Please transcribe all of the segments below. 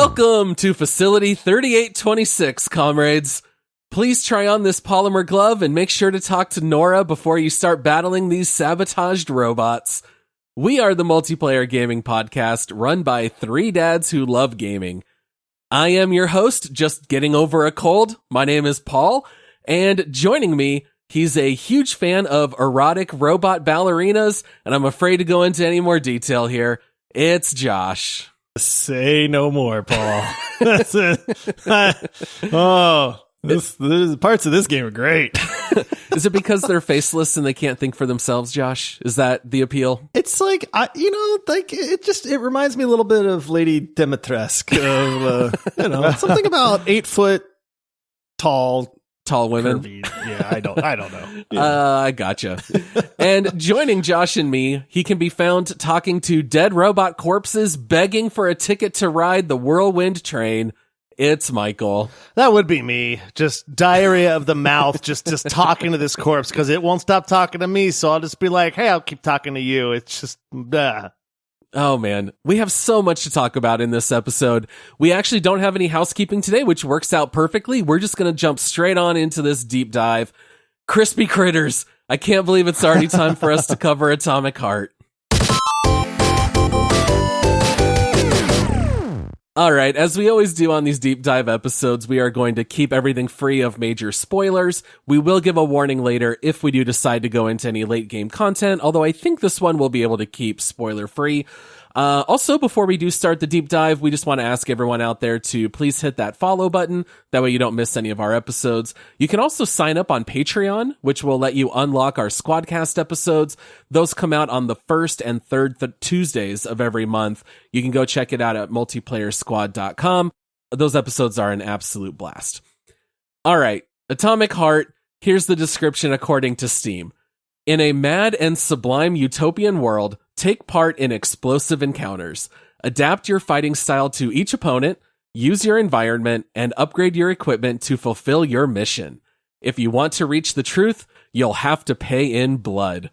Welcome to Facility 3826, comrades. Please try on this polymer glove and make sure to talk to Nora before you start battling these sabotaged robots. We are the multiplayer gaming podcast run by three dads who love gaming. I am your host, just getting over a cold. My name is Paul, and joining me, he's a huge fan of erotic robot ballerinas, and I'm afraid to go into any more detail here. It's Josh. Say no more, Paul. That's it. The parts of this game are great. Is it because they're faceless and they can't think for themselves, Josh? Is that the appeal? It's like, it reminds me a little bit of Lady Dimitrescu of, something about 8 foot tall women. Curvy. Yeah, I don't know. Yeah. I gotcha. And joining Josh and me, he can be found talking to dead robot corpses, begging for a ticket to ride the whirlwind train. It's Michael. That would be me. Just diarrhea of the mouth, just talking to this corpse because it won't stop talking to me. So I'll just be like, hey, I'll keep talking to you. It's just, Oh man, we have so much to talk about in this episode. We actually don't have any housekeeping today, which works out perfectly. We're just going to jump straight on into this deep dive. Crispy critters. I can't believe it's already time for us to cover Atomic Heart. All right, as we always do on these deep dive episodes, we are going to keep everything free of major spoilers. We will give a warning later if we do decide to go into any late game content, although I think this one will be able to keep spoiler free. Also, before we do start the deep dive, we just want to ask everyone out there to please hit that follow button. That way you don't miss any of our episodes. You can also sign up on Patreon, which will let you unlock our Squadcast episodes. Those come out on the first and third Tuesdays of every month. You can go check it out at multiplayersquad.com. Those episodes are an absolute blast. All right, Atomic Heart. Here's the description according to Steam. In a mad and sublime utopian world, take part in explosive encounters. Adapt your fighting style to each opponent, use your environment, and upgrade your equipment to fulfill your mission. If you want to reach the truth, you'll have to pay in blood.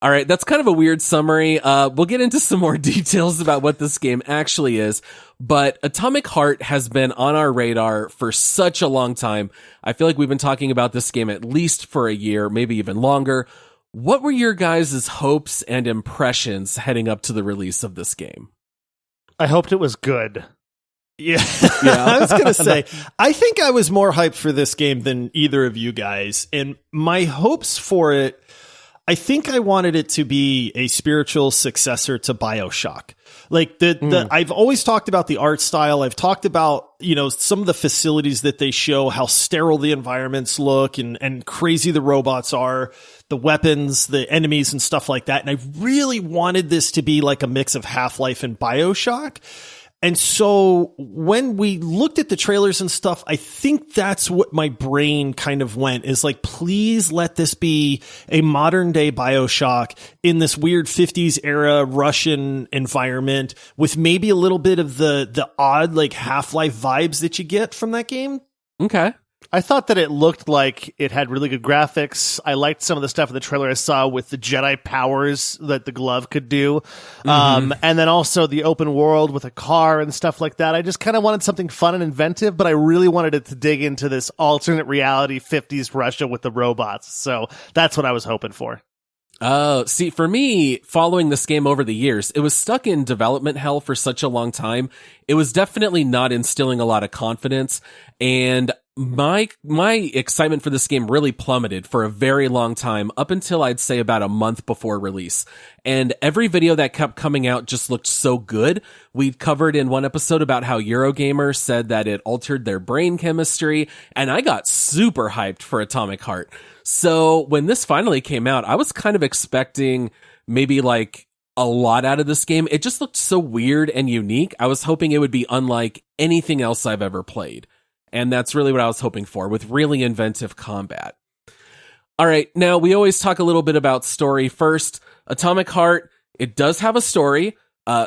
All right, that's kind of a weird summary. We'll get into some more details about what this game actually is, but Atomic Heart has been on our radar for such a long time. I feel like we've been talking about this game at least for a year, maybe even longer. What were your guys' hopes and impressions heading up to the release of this game? I hoped it was good. Yeah. I was going to say, I think I was more hyped for this game than either of you guys. And my hopes for it, I think I wanted it to be a spiritual successor to Bioshock. Like I've always talked about the art style. I've talked about, some of the facilities that they show, how sterile the environments look and crazy the robots are, the weapons, the enemies and stuff like that. And I really wanted this to be like a mix of Half-Life and Bioshock. And so when we looked at the trailers and stuff, I think that's what my brain kind of went is like, please let this be a modern day Bioshock in this weird 50s era Russian environment with maybe a little bit of the odd like Half-Life vibes that you get from that game. Okay. I thought that it looked like it had really good graphics. I liked some of the stuff in the trailer I saw with the Jedi powers that the glove could do. And then also the open world with a car and stuff like that. I just kind of wanted something fun and inventive, but I really wanted it to dig into this alternate reality 50s Russia with the robots. So that's what I was hoping for. Oh, see, for me, following this game over the years, it was stuck in development hell for such a long time. It was definitely not instilling a lot of confidence, and my excitement for this game really plummeted for a very long time, up until I'd say about a month before release. And every video that kept coming out just looked so good. We covered in one episode about how Eurogamer said that it altered their brain chemistry, and I got super hyped for Atomic Heart. So when this finally came out, I was kind of expecting maybe like a lot out of this game. It just looked so weird and unique. I was hoping it would be unlike anything else I've ever played. And that's really what I was hoping for, with really inventive combat. All right, now we always talk a little bit about story first. Atomic Heart, it does have a story,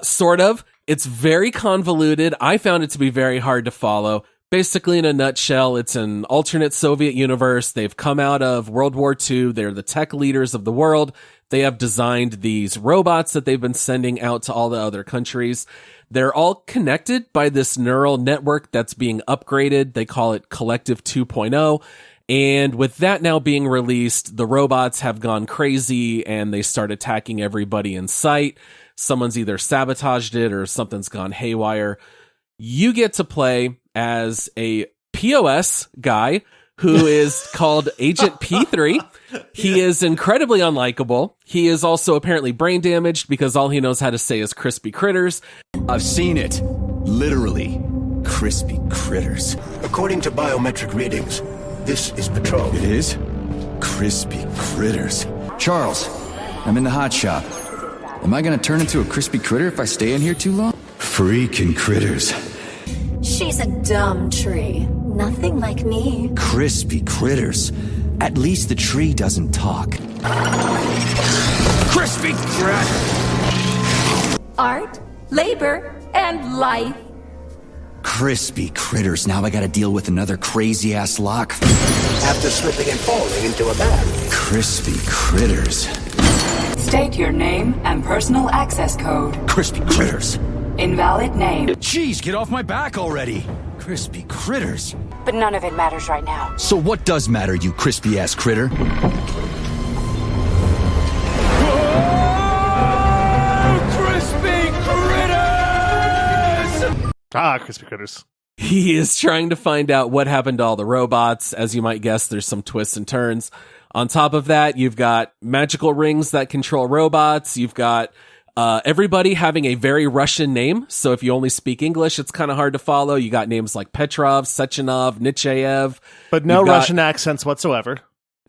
sort of. It's very convoluted. I found it to be very hard to follow. Basically, in a nutshell, it's an alternate Soviet universe. They've come out of World War II. They're the tech leaders of the world. They have designed these robots that they've been sending out to all the other countries. They're all connected by this neural network that's being upgraded. They call it Collective 2.0. And with that now being released, the robots have gone crazy and they start attacking everybody in sight. Someone's either sabotaged it or something's gone haywire. You get to play as a POS guy who is called Agent P3. He is incredibly unlikable. He is also apparently brain damaged because all he knows how to say is crispy critters. I've seen it. Literally. Crispy critters. According to biometric readings, this is Patrol. It is? Crispy critters. Charles, I'm in the hot shop. Am I gonna turn into a crispy critter if I stay in here too long? Freaking critters. She's a dumb tree. Nothing like me. Crispy critters. At least the tree doesn't talk. Crispy critter! Art, labor, and life. Crispy critters. Now I gotta deal with another crazy-ass lock. After slipping and falling into a bath. Crispy critters. State your name and personal access code. Crispy critters. Invalid name. Jeez, get off my back already. Crispy critters. But none of it matters right now. So what does matter, you crispy-ass critter? Crispy critters. He is trying to find out what happened to all the robots. As you might guess, there's some twists and turns. On top of that, you've got magical rings that control robots. You've got everybody having a very Russian name. So if you only speak English, it's kind of hard to follow. You got names like Petrov, Sechenov, Nichayev. But no Russian accents whatsoever.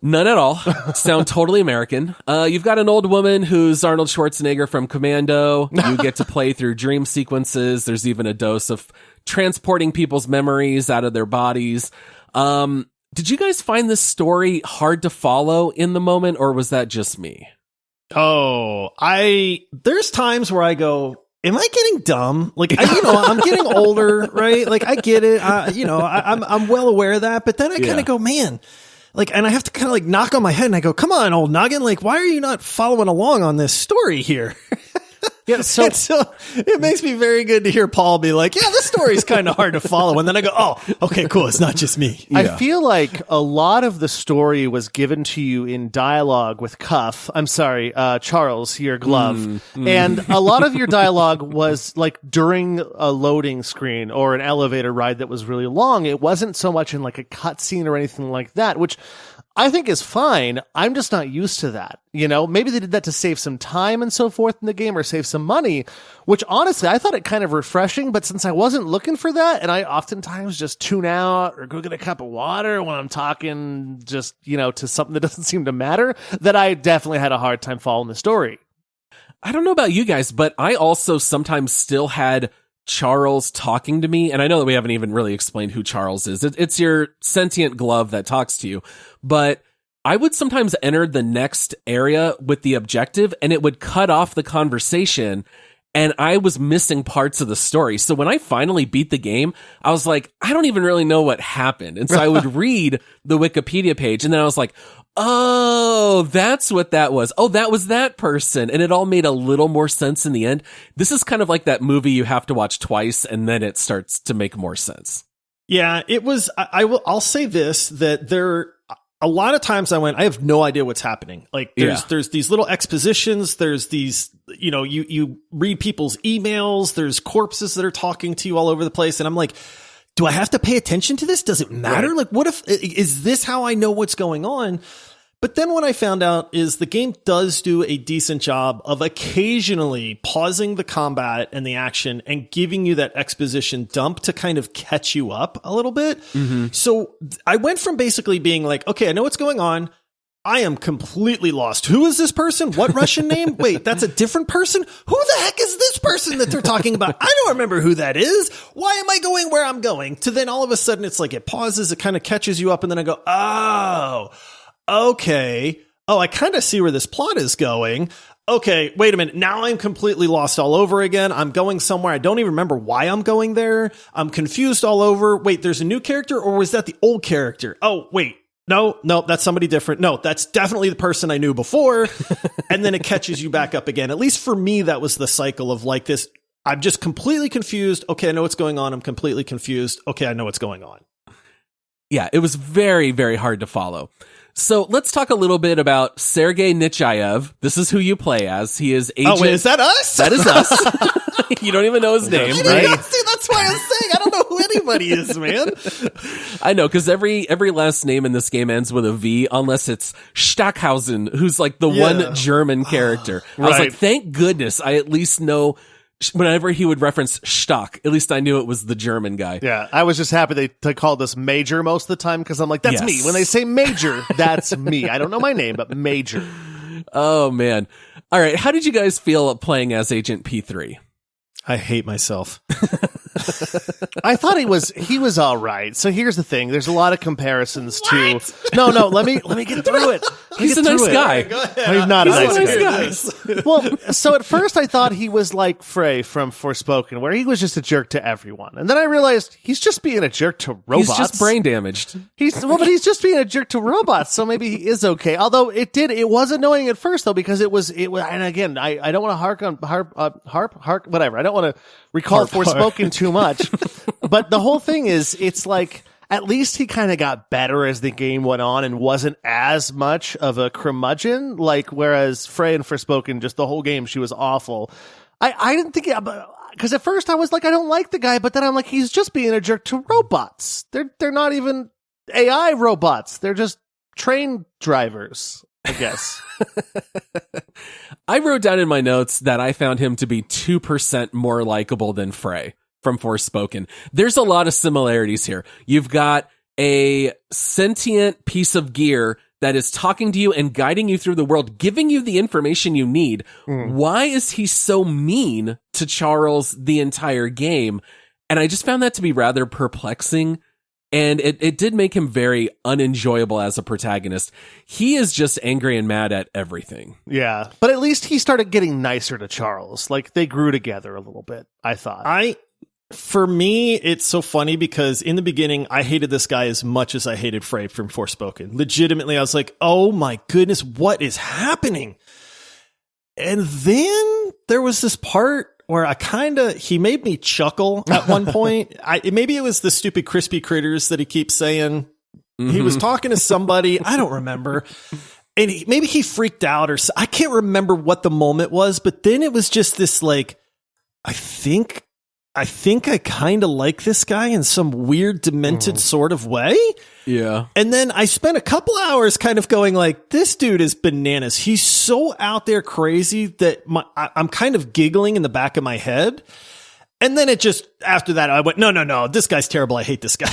None at all. Sound totally American. You've got an old woman who's Arnold Schwarzenegger from Commando. You get to play through dream sequences. There's even a dose of transporting people's memories out of their bodies. Did you guys find this story hard to follow in the moment, or was that just me? Oh, there's times where I go, am I getting dumb? Like, I'm getting older, right? Like, I get it. I'm well aware of that, but then I kind of go, man, like, and I have to kind of like knock on my head and I go, come on, old noggin. Like, why are you not following along on this story here? Yeah, so it makes me very good to hear Paul be like, yeah, this story's kind of hard to follow. And then I go, oh, okay, cool. It's not just me. Yeah. I feel like a lot of the story was given to you in dialogue with Charles, your glove. And a lot of your dialogue was like during a loading screen or an elevator ride that was really long. It wasn't so much in like a cutscene or anything like that, which I think is fine. I'm just not used to that. You know, maybe they did that to save some time and so forth in the game or save some money, which honestly, I thought it kind of refreshing. But since I wasn't looking for that, and I oftentimes just tune out or go get a cup of water when I'm talking just, to something that doesn't seem to matter, that I definitely had a hard time following the story. I don't know about you guys, but I also sometimes still had Charles talking to me, and I know that we haven't even really explained who Charles is. It's your sentient glove that talks to you, but I would sometimes enter the next area with the objective and it would cut off the conversation and I was missing parts of the story. So when I finally beat the game, I was like, I don't even really know what happened. And so I would read the Wikipedia page and then I was like, oh, that's what that was. Oh, that was that person. And it all made a little more sense in the end. This is kind of like that movie you have to watch twice and then it starts to make more sense. Yeah, it was. I'll say this, that a lot of times I have no idea what's happening. Like there's these little expositions. There's these, you read people's emails. There's corpses that are talking to you all over the place. And I'm like, do I have to pay attention to this? Does it matter? Right. Like, is this how I know what's going on? But then what I found out is the game does do a decent job of occasionally pausing the combat and the action and giving you that exposition dump to kind of catch you up a little bit. Mm-hmm. So I went from basically being like, okay, I know what's going on. I am completely lost. Who is this person? What Russian name? Wait, that's a different person? Who the heck is this person that they're talking about? I don't remember who that is. Why am I going where I'm going? To then all of a sudden it's like it pauses, it kind of catches you up, and then I go, oh, okay, oh, I kind of see where this plot is going. Okay, wait a minute. Now I'm completely lost all over again. I'm going somewhere. I don't even remember why I'm going there. I'm confused all over. Wait, there's a new character, or was that the old character? Oh, wait. No, that's somebody different. No, that's definitely the person I knew before. And then it catches you back up again. At least for me, that was the cycle of like this. I'm just completely confused. Okay, I know what's going on. I'm completely confused. Okay, I know what's going on. Yeah, it was very, very hard to follow. So let's talk a little bit about Sergei Nechayev. This is who you play as. He is agent. Oh, wait, is that us? That is us. You don't even know his name, right? See, that's why I'm saying I don't know who anybody is, man. I know, because every last name in this game ends with a V, unless it's Stackhausen, who's like the one German character. I was like, thank goodness I at least know. Whenever he would reference Stock, at least I knew it was the German guy. Yeah, I was just happy they called us Major most of the time, because I'm like, that's me. When they say Major, that's me. I don't know my name, but Major. Oh, man. All right, how did you guys feel playing as Agent P3? I hate myself. I thought he was all right. So here's the thing. There's a lot of comparisons to... No, let me get through it. He's a nice guy. He's not a nice guy. Well, so at first I thought he was like Frey from Forspoken, where he was just a jerk to everyone. And then I realized he's just being a jerk to robots. He's just brain damaged. But he's just being a jerk to robots, so maybe he is okay. Although it was annoying at first, though, because it was, and again, I don't want to hark, whatever. I don't want to recall Forspoken too much. But the whole thing is, it's like, at least he kind of got better as the game went on and wasn't as much of a curmudgeon, like, whereas Frey and Forspoken, just the whole game, she was awful. I didn't think, because at first I was like, I don't like the guy, but then I'm like, he's just being a jerk to robots. They're not even AI robots. They're just train drivers, I guess. I wrote down in my notes that I found him to be 2% more likable than Frey from Forspoken. There's a lot of similarities here. You've got a sentient piece of gear that is talking to you and guiding you through the world, giving you the information you need. Why is he so mean to Charles the entire game? And I just found that to be rather perplexing. And it did make him very unenjoyable as a protagonist. He is just angry and mad at everything. Yeah. But at least he started getting nicer to Charles. Like, they grew together a little bit, I thought. For me, it's so funny because in the beginning, I hated this guy as much as I hated Frey from Forspoken. Legitimately, I was like, oh my goodness, what is happening? And then there was this part where he made me chuckle at one point. Maybe it was the stupid crispy critters that he keeps saying. He was talking to somebody, I don't remember. And maybe he freaked out, or I can't remember what the moment was, but then it was just this like, I think I kind of like this guy in some weird, demented sort of way. Yeah. And then I spent a couple hours kind of going like, this dude is bananas. He's so out there crazy that I'm kind of giggling in the back of my head. And then after that, I went, no, this guy's terrible. I hate this guy.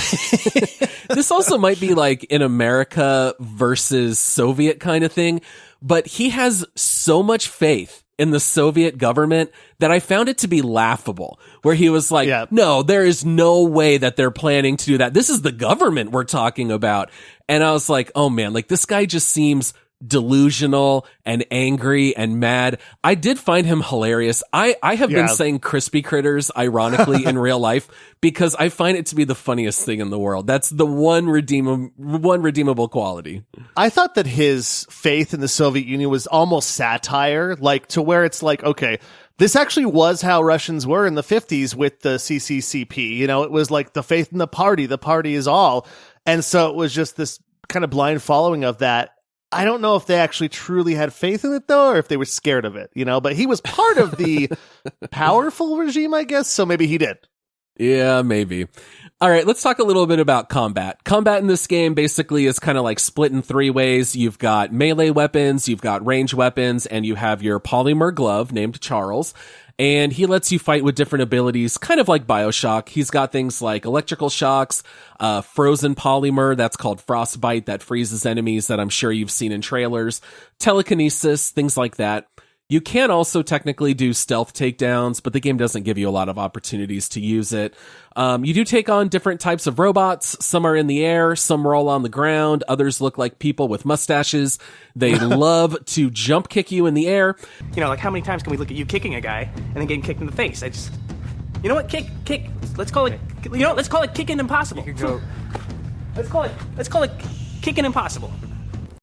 This also might be like an America versus Soviet kind of thing, but he has so much faith in the Soviet government that I found it to be laughable, where he was like, no, there is no way that they're planning to do that. This is the government we're talking about. And I was like, oh man, like this guy just seems delusional and angry and mad. I did find him hilarious. I have been saying crispy critters ironically in real life because I find it to be the funniest thing in the world. That's the one redeemable quality. I thought that his faith in the Soviet Union was almost satire, like to where it's like, okay, this actually was how Russians were in the 50s with the CCCP. You know, it was like the faith in the party is all. And so it was just this kind of blind following of that. I don't know if they actually truly had faith in it, though, or if they were scared of it, you know, but he was part of the powerful regime, I guess, so maybe he did. Yeah, maybe. All right, let's talk a little bit about combat. Combat in this game basically is kind of like split in three ways. You've got melee weapons, you've got range weapons, and you have your polymer glove named Charles. And he lets you fight with different abilities, kind of like Bioshock. He's got things like electrical shocks, frozen polymer, that's called frostbite, that freezes enemies that I'm sure you've seen in trailers, telekinesis, things like that. You can also technically do stealth takedowns, but the game doesn't give you a lot of opportunities to use it. You do take on different types of robots. Some are in the air, some roll on the ground, others look like people with mustaches. They love to jump kick you in the air. You know, like how many times can we look at you kicking a guy and then getting kicked in the face? You know what? Kick. Let's call it kicking impossible. You could go. Let's call it kicking impossible.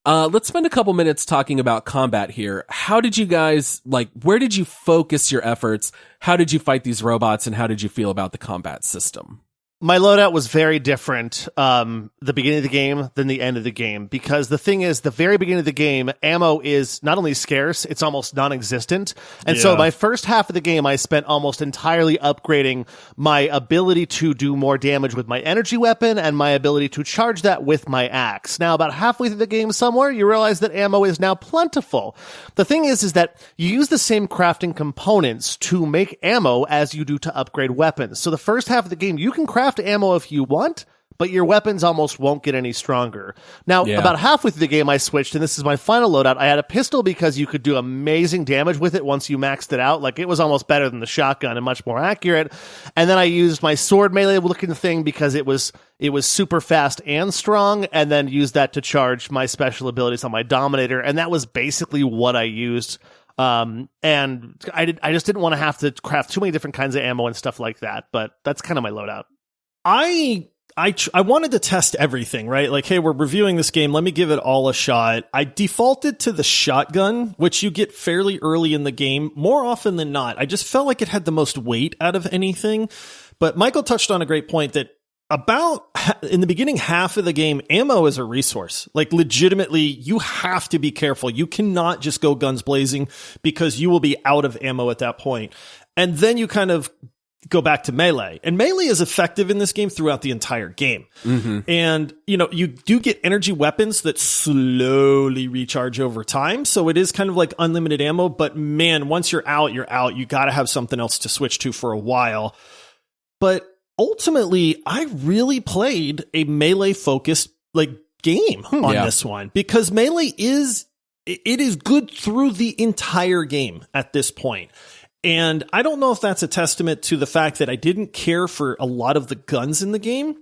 Let's spend a couple minutes talking about combat here. How did you guys, where did you focus your efforts? How did you fight these robots, and how did you feel about the combat system? My loadout was very different the beginning of the game than the end of the game, because the thing is, the very beginning of the game, ammo is not only scarce, it's almost non-existent. And so my first half of the game, I spent almost entirely upgrading my ability to do more damage with my energy weapon and my ability to charge that with my axe. Now, about halfway through the game somewhere, you realize that ammo is now plentiful. The thing is that you use the same crafting components to make ammo as you do to upgrade weapons. So the first half of the game, you can craft ammo if you want, but your weapons almost won't get any stronger. Now, about halfway through the game, I switched, and this is my final loadout. I had a pistol because you could do amazing damage with it once you maxed it out. Like, it was almost better than the shotgun and much more accurate. And then I used my sword melee-looking thing because it was super fast and strong, and then used that to charge my special abilities on my Dominator, and that was basically what I used. And I just didn't want to have to craft too many different kinds of ammo and stuff like that, but that's kind of my loadout. I wanted to test everything, right? Like, hey, we're reviewing this game. Let me give it all a shot. I defaulted to the shotgun, which you get fairly early in the game, more often than not. I just felt like it had the most weight out of anything. But Michael touched on a great point that about in the beginning half of the game, ammo is a resource. Like, legitimately, you have to be careful. You cannot just go guns blazing because you will be out of ammo at that point. And then you kind of go back to melee, and melee is effective in this game throughout the entire game. And you do get energy weapons that slowly recharge over time, so it is kind of like unlimited ammo, but man, once you're out, you gotta have something else to switch to for a while. But ultimately, I really played a melee focused game on this one, because melee is good through the entire game at this point. And I don't know if that's a testament to the fact that I didn't care for a lot of the guns in the game,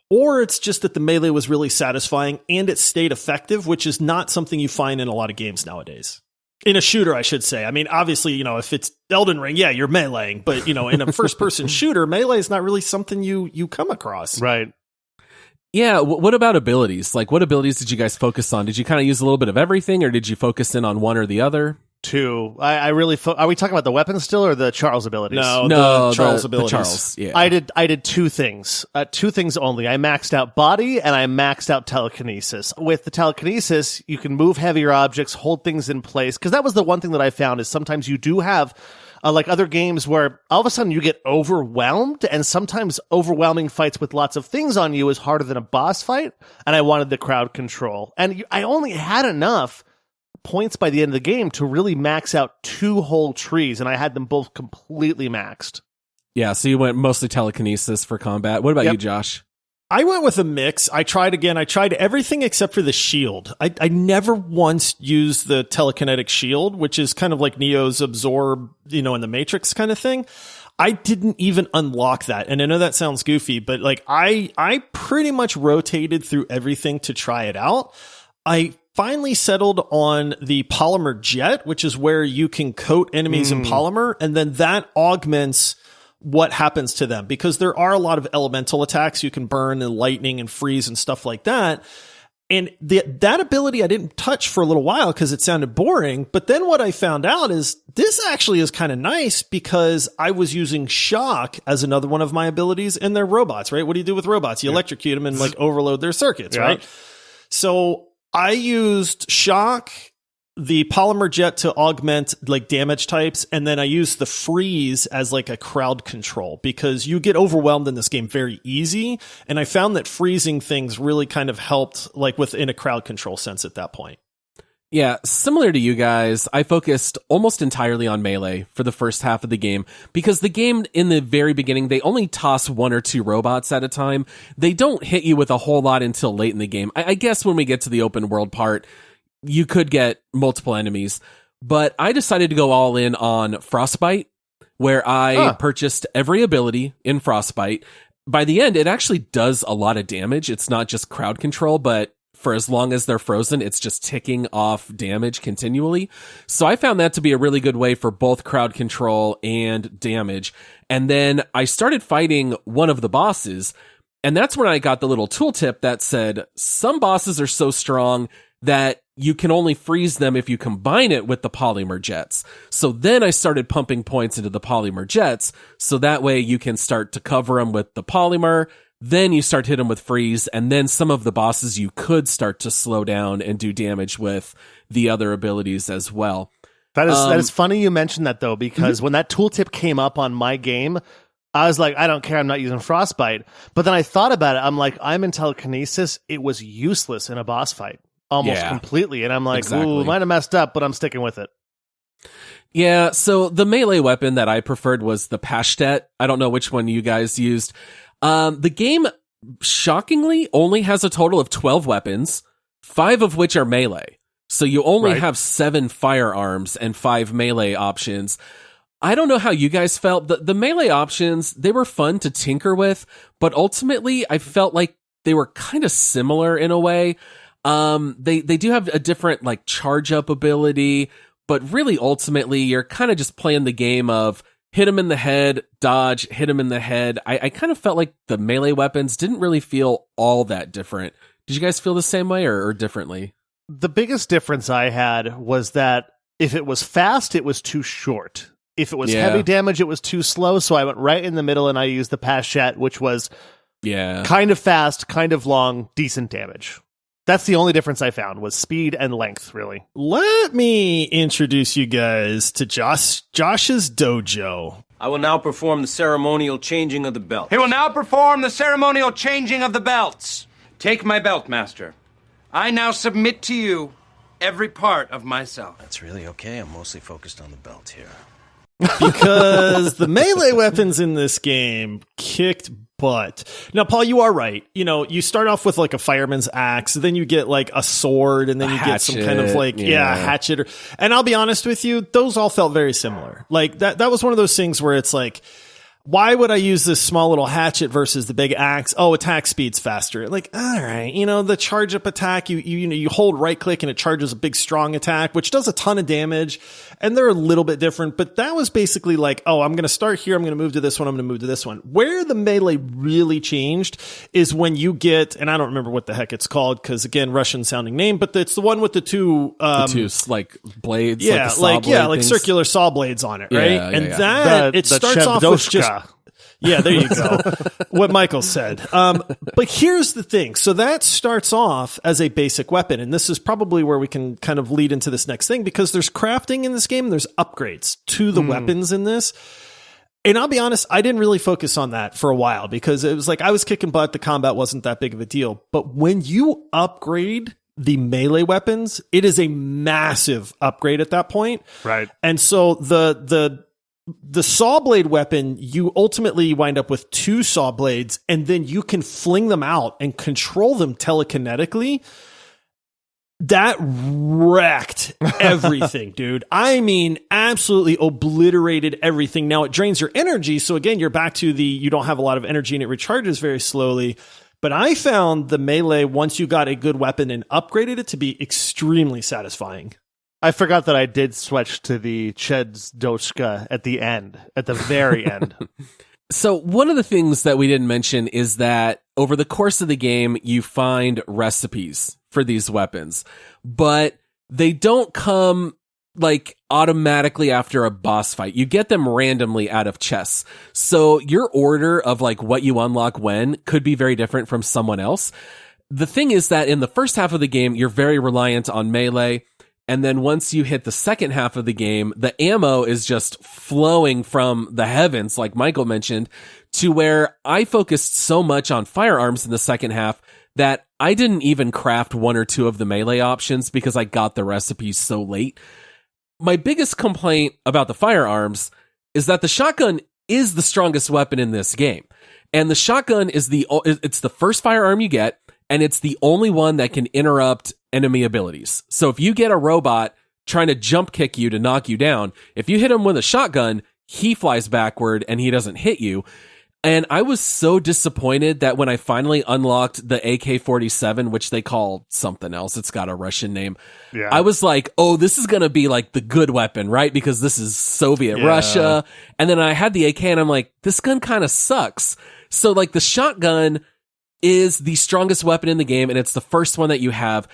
or it's just that the melee was really satisfying and it stayed effective, which is not something you find in a lot of games nowadays. In a shooter, I should say. I mean, obviously, if it's Elden Ring, you're meleeing, but, in a first-person shooter, melee is not really something you come across. Right. Yeah, what about abilities? Like, what abilities did you guys focus on? Did you kind of use a little bit of everything, or did you focus in on one or the other? Two. I really are we talking about the weapons still, or the Charles abilities? No, the Charles abilities. The Charles, yeah. I did two things. Two things only. I maxed out body and I maxed out telekinesis. With the telekinesis, you can move heavier objects, hold things in place, because that was the one thing that I found is sometimes you do have like other games where all of a sudden you get overwhelmed, and sometimes overwhelming fights with lots of things on you is harder than a boss fight, and I wanted the crowd control. And I only had enough points by the end of the game to really max out two whole trees, and I had them both completely maxed. Yeah, so you went mostly telekinesis for combat. What about you, Josh? I went with a mix. I tried everything except for the shield. I never once used the telekinetic shield, which is kind of like Neo's absorb, in the Matrix kind of thing. I didn't even unlock that. And I know that sounds goofy, but I pretty much rotated through everything to try it out. I finally settled on the polymer jet, which is where you can coat enemies in polymer, and then that augments what happens to them, because there are a lot of elemental attacks you can burn, and lightning and freeze and stuff like that. And that ability I didn't touch for a little while because it sounded boring. But then what I found out is this actually is kind of nice, because I was using shock as another one of my abilities, and they're robots, right? What do you do with robots? You electrocute them and overload their circuits, right? So I used shock, the polymer jet to augment damage types, and then I used the freeze as a crowd control, because you get overwhelmed in this game very easy, and I found that freezing things really kind of helped within a crowd control sense at that point. Yeah, similar to you guys, I focused almost entirely on melee for the first half of the game, because the game in the very beginning, they only toss one or two robots at a time. They don't hit you with a whole lot until late in the game. I guess when we get to the open world part, you could get multiple enemies. but I decided to go all in on Frostbite, where I purchased every ability in Frostbite. By the end, it actually does a lot of damage. It's not just crowd control, but for as long as they're frozen, it's just ticking off damage continually. So I found that to be a really good way for both crowd control and damage. And then I started fighting one of the bosses, and that's when I got the little tooltip that said, some bosses are so strong that you can only freeze them if you combine it with the polymer jets. So then I started pumping points into the polymer jets, so that way you can start to cover them with the polymer, then you start to hit them with freeze, and then some of the bosses you could start to slow down and do damage with the other abilities as well. That is funny you mentioned that, though, because when that tooltip came up on my game, I was like, I don't care, I'm not using Frostbite. But then I thought about it, I'm like, I'm in telekinesis, it was useless in a boss fight. Almost completely. And I'm like, ooh, might have messed up, but I'm sticking with it. Yeah, so the melee weapon that I preferred was the Pashtet. I don't know which one you guys used. The game, shockingly, only has a total of 12 weapons, 5 of which are melee. So you only have 7 firearms and 5 melee options. I don't know how you guys felt. The melee options, they were fun to tinker with, but ultimately I felt like they were kind of similar in a way. They do have a different like charge up ability, but really ultimately you're kind of just playing the game of hit him in the head, dodge, hit him in the head. I kind of felt like the melee weapons didn't really feel all that different. Did you guys feel the same way or differently? The biggest difference I had was that if it was fast, it was too short. If it was heavy damage, it was too slow. So I went right in the middle and I used the Pashtet, which was kind of fast, kind of long, decent damage. That's the only difference I found, was speed and length, really. Let me introduce you guys to Josh's dojo. I will now perform the ceremonial changing of the belt. He will now perform the ceremonial changing of the belts. Take my belt, master. I now submit to you every part of myself. That's really okay. I'm mostly focused on the belt here. Because the melee weapons in this game kicked butt. Now, Paul, you are right. You know, you start off with like a fireman's axe, then you get like a sword, and then you get some kind of like, hatchet. And I'll be honest with you, those all felt very similar. Like that was one of those things where it's like, why would I use this small little hatchet versus the big axe? Oh, attack speed's faster. Like, all right, you know, the charge up attack, you hold right click and it charges a big strong attack, which does a ton of damage. And they're a little bit different, but that was basically like, oh, I'm going to start here. I'm going to move to this one. I'm going to move to this one. Where the melee really changed is when you get, and I don't remember what the heck it's called, because again, Russian sounding name, but it's the one with the two like blades. Yeah, like circular saw blades on it, right? It starts off with just, yeah, there you go. What Michael said. But here's the thing. So that starts off as a basic weapon. And this is probably where we can kind of lead into this next thing, because there's crafting in this game. There's upgrades to the weapons in this. And I'll be honest, I didn't really focus on that for a while, because it was like I was kicking butt. The combat wasn't that big of a deal. But when you upgrade the melee weapons, it is a massive upgrade at that point. Right. And so the saw blade weapon, you ultimately wind up with 2 saw blades, and then you can fling them out and control them telekinetically. That wrecked everything, dude. I mean, absolutely obliterated everything. Now it drains your energy. So again, you're back to you don't have a lot of energy and it recharges very slowly. But I found the melee, once you got a good weapon and upgraded it, to be extremely satisfying. I forgot that I did switch to the Ched's Dochka at the very end. So one of the things that we didn't mention is that over the course of the game, you find recipes for these weapons, but they don't come like automatically after a boss fight. You get them randomly out of chests. So your order of like what you unlock when could be very different from someone else. The thing is that in the first half of the game, you're very reliant on melee. And then once you hit the second half of the game, the ammo is just flowing from the heavens, like Michael mentioned, to where I focused so much on firearms in the second half that I didn't even craft 1 or 2 of the melee options because I got the recipes so late. My biggest complaint about the firearms is that the shotgun is the strongest weapon in this game. And the shotgun is it's the first firearm you get, and it's the only one that can interrupt enemy abilities. So if you get a robot trying to jump kick you to knock you down. If you hit him with a shotgun, he flies backward and he doesn't hit you. And I was so disappointed that when I finally unlocked the AK-47, which they call something else, it's got a Russian name. Yeah. I was like, oh, this is going to be like the good weapon, right? Because this is Soviet Russia. And then I had the AK and I'm like, this gun kind of sucks. So like the shotgun is the strongest weapon in the game and it's the first one that you have.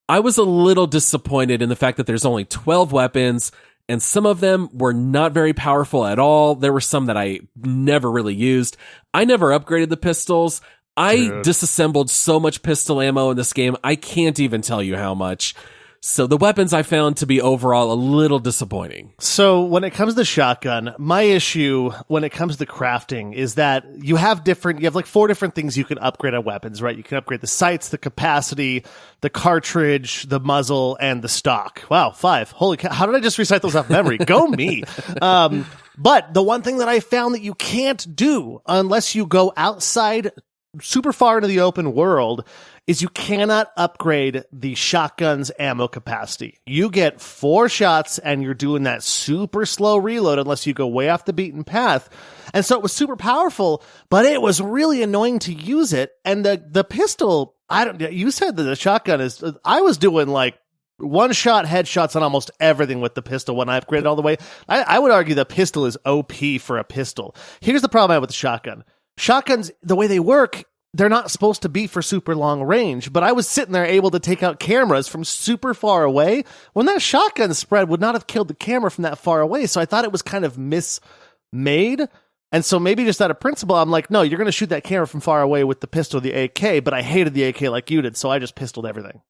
I was a little disappointed in the fact that there's only 12 weapons. And some of them were not very powerful at all. There were some that I never really used. I never upgraded the pistols. I disassembled so much pistol ammo in this game, I can't even tell you how much. So the weapons I found to be overall a little disappointing. So when it comes to shotgun, my issue when it comes to crafting is that you have like 4 different things you can upgrade on weapons, right? You can upgrade the sights, the capacity, the cartridge, the muzzle, and the stock. Wow, 5. Holy cow. How did I just recite those off memory? Go me. But the one thing that I found that you can't do unless you go outside super far into the open world is you cannot upgrade the shotgun's ammo capacity. You get 4 shots and you're doing that super slow reload unless you go way off the beaten path. And so it was super powerful, but it was really annoying to use it. And the pistol, you said that the shotgun I was doing like 1-shot headshots on almost everything with the pistol when I upgraded all the way. I would argue the pistol is OP for a pistol. Here's the problem I have with the shotgun. Shotguns, the way they work, they're not supposed to be for super long range, but I was sitting there able to take out cameras from super far away when that shotgun spread would not have killed the camera from that far away. So I thought it was kind of mismade. And so maybe just out of principle, I'm like, no, you're going to shoot that camera from far away with the pistol, the AK, but I hated the AK like you did. So I just pistoled everything.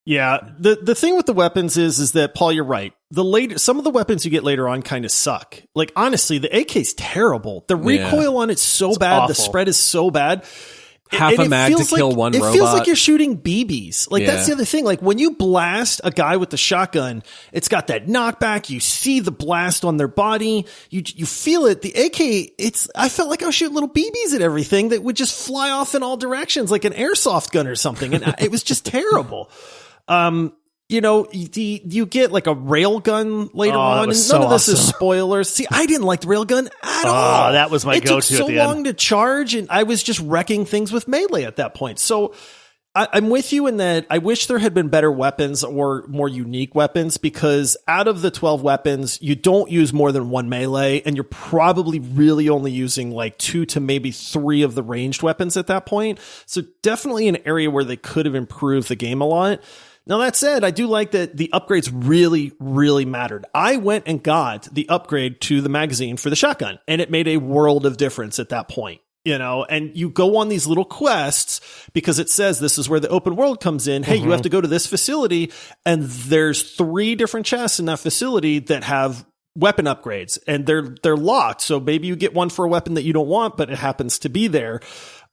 Yeah, the thing with the weapons is that, Paul, you're right. Some of the weapons you get later on kind of suck. Like, honestly, the AK's terrible. The recoil on it's so bad. Awful. The spread is so bad. Half a mag to kill one robot. It feels like you're shooting BBs. Like, that's the other thing. Like, when you blast a guy with the shotgun, it's got that knockback. You see the blast on their body. You feel it. The AK, I felt like I was shooting little BBs at everything that would just fly off in all directions, like an airsoft gun or something. And it was just terrible. You get like a rail gun later on, and none of this is spoilers. See, I didn't like the rail gun at all. That was my go-to. It took so long to charge, and I was just wrecking things with melee at that point. So I'm with you in that I wish there had been better weapons or more unique weapons, because out of the 12 weapons, you don't use more than 1 melee, and you're probably really only using like 2 to maybe 3 of the ranged weapons at that point. So definitely an area where they could have improved the game a lot. Now, that said, I do like that the upgrades really, really mattered. I went and got the upgrade to the magazine for the shotgun, and it made a world of difference at that point. And you go on these little quests because it says this is where the open world comes in. Hey, you have to go to this facility, and there's 3 different chests in that facility that have weapon upgrades, and they're locked. So maybe you get one for a weapon that you don't want, but it happens to be there.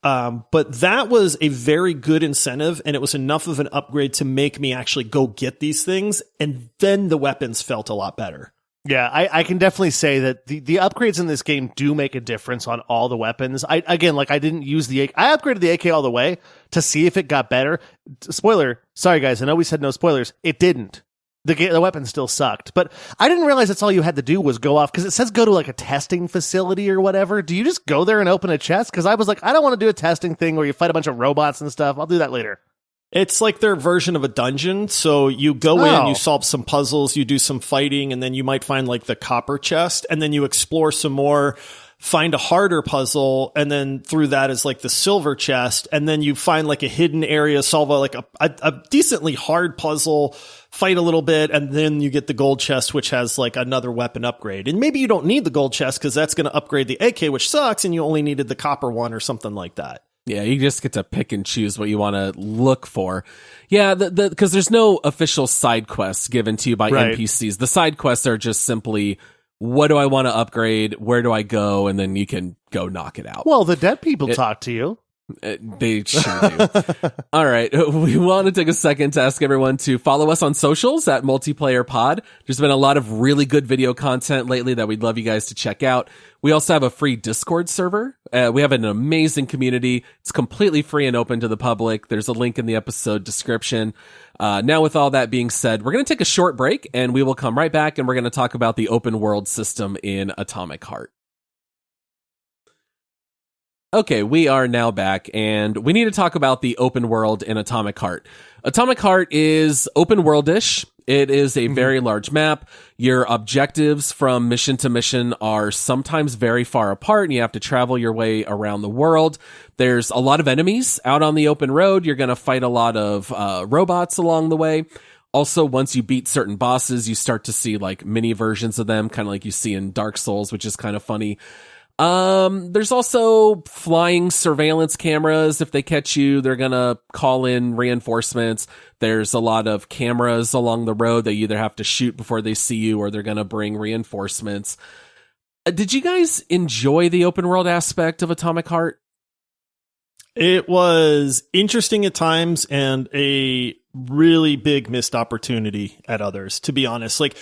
But that was a very good incentive, and it was enough of an upgrade to make me actually go get these things. And then the weapons felt a lot better. Yeah, I can definitely say that the upgrades in this game do make a difference on all the weapons. I didn't use the AK. I upgraded the AK all the way to see if it got better. Spoiler. Sorry, guys. I know we said no spoilers. It didn't. The weapon still sucked, but I didn't realize that's all you had to do was go off, because it says go to like a testing facility or whatever. Do you just go there and open a chest? Because I was like, I don't want to do a testing thing where you fight a bunch of robots and stuff. I'll do that later. It's like their version of a dungeon. So you go in, you solve some puzzles, you do some fighting, and then you might find like the copper chest, and then you explore some more, find a harder puzzle, and then through that is like the silver chest, and then you find like a hidden area, solve a decently hard puzzle, fight a little bit, and then you get the gold chest, which has like another weapon upgrade. And maybe you don't need the gold chest because that's going to upgrade the AK, which sucks, and you only needed the copper one or something like that. Yeah, you just get to pick and choose what you want to look for. Yeah, because there's no official side quests given to you by NPCs. The side quests are just simply, what do I want to upgrade? Where do I go? And then you can go knock it out. Well, the dead people talk to you. They sure do. All right. We want to take a second to ask everyone to follow us on socials at Multiplayer Pod. There's been a lot of really good video content lately that we'd love you guys to check out. We also have a free Discord server. We have an amazing community. It's completely free and open to the public. There's a link in the episode description. Now, with all that being said, we're going to take a short break, and we will come right back, and we're going to talk about the open world system in Atomic Heart. Okay, we are now back, and we need to talk about the open world in Atomic Heart. Atomic Heart is open world-ish. It is a very large map. Your objectives from mission to mission are sometimes very far apart, and you have to travel your way around the world. There's a lot of enemies out on the open road. You're going to fight a lot of robots along the way. Also, once you beat certain bosses, you start to see like mini versions of them, kind of like you see in Dark Souls, which is kind of funny. There's also flying surveillance cameras. If they catch you, they're gonna call in reinforcements. There's a lot of cameras along the road that you either have to shoot before they see you, or they're gonna bring reinforcements. Did you guys enjoy the open world aspect of Atomic Heart? It was interesting at times and a really big missed opportunity at others, to be honest. Like,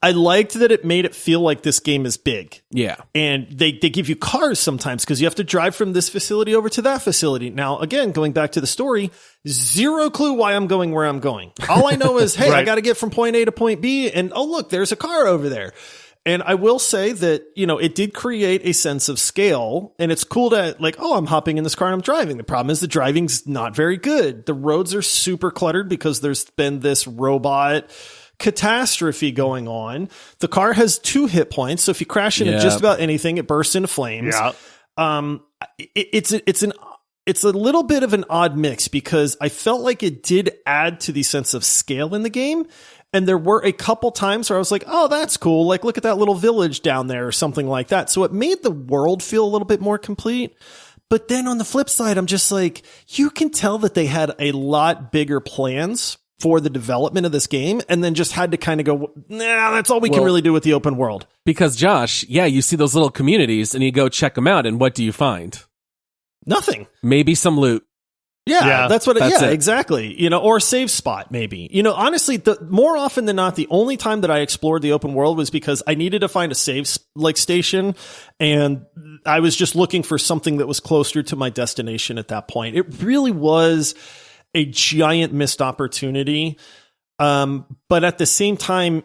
I liked that it made it feel like this game is big. Yeah. And they give you cars sometimes because you have to drive from this facility over to that facility. Now, again, going back to the story, zero clue why I'm going where I'm going. All I know is, hey, I got to get from point A to point B. And oh, look, there's a car over there. And I will say that, you know, it did create a sense of scale, and it's cool to like, oh, I'm hopping in this car and I'm driving. The problem is the driving's not very good. The roads are super cluttered because there's been this robot catastrophe going on. The car has 2 hit points, so if you crash into just about anything, it bursts into flames. Yeah. It's a little bit of an odd mix because I felt like it did add to the sense of scale in the game. And there were a couple times where I was like, oh, that's cool. Like, look at that little village down there or something like that. So it made the world feel a little bit more complete. But then on the flip side, I'm just like, you can tell that they had a lot bigger plans for the development of this game and then just had to kind of go, nah, that's all we can really do with the open world. Because Josh, yeah, you see those little communities and you go check them out, and what do you find? Nothing. Maybe some loot. Yeah, that's what it, exactly. You know, or a save spot, maybe. You know, honestly, the more often than not, the only time that I explored the open world was because I needed to find a save like station, and I was just looking for something that was closer to my destination at that point. It really was a giant missed opportunity. But at the same time,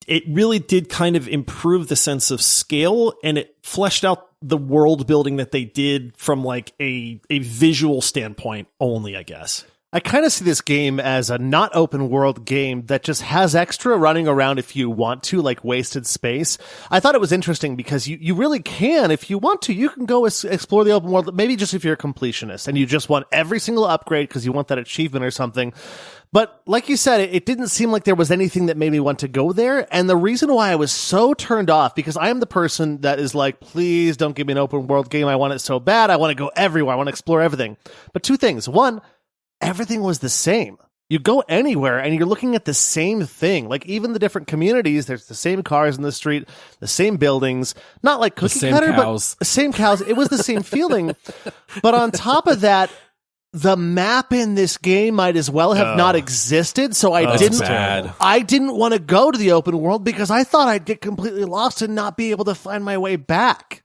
it really did kind of improve the sense of scale, and it fleshed out the world building that they did from like a visual standpoint only, I guess. I kind of see this game as a not open world game that just has extra running around if you want to, like wasted space. I thought it was interesting because you really can, if you want to, you can go explore the open world, maybe just if you're a completionist and you just want every single upgrade because you want that achievement or something. But like you said, it didn't seem like there was anything that made me want to go there. And the reason why I was so turned off, because I am the person that is like, please don't give me an open world game. I want it so bad. I want to go everywhere. I want to explore everything. But 2 things. One, everything was the same. You go anywhere and you're looking at the same thing. Like even the different communities, there's the same cars in the street, the same buildings, not like cookie cutter, cows. But same cows. It was the same feeling. But on top of that, the map in this game might as well have not existed. So I didn't want to go to the open world because I thought I'd get completely lost and not be able to find my way back.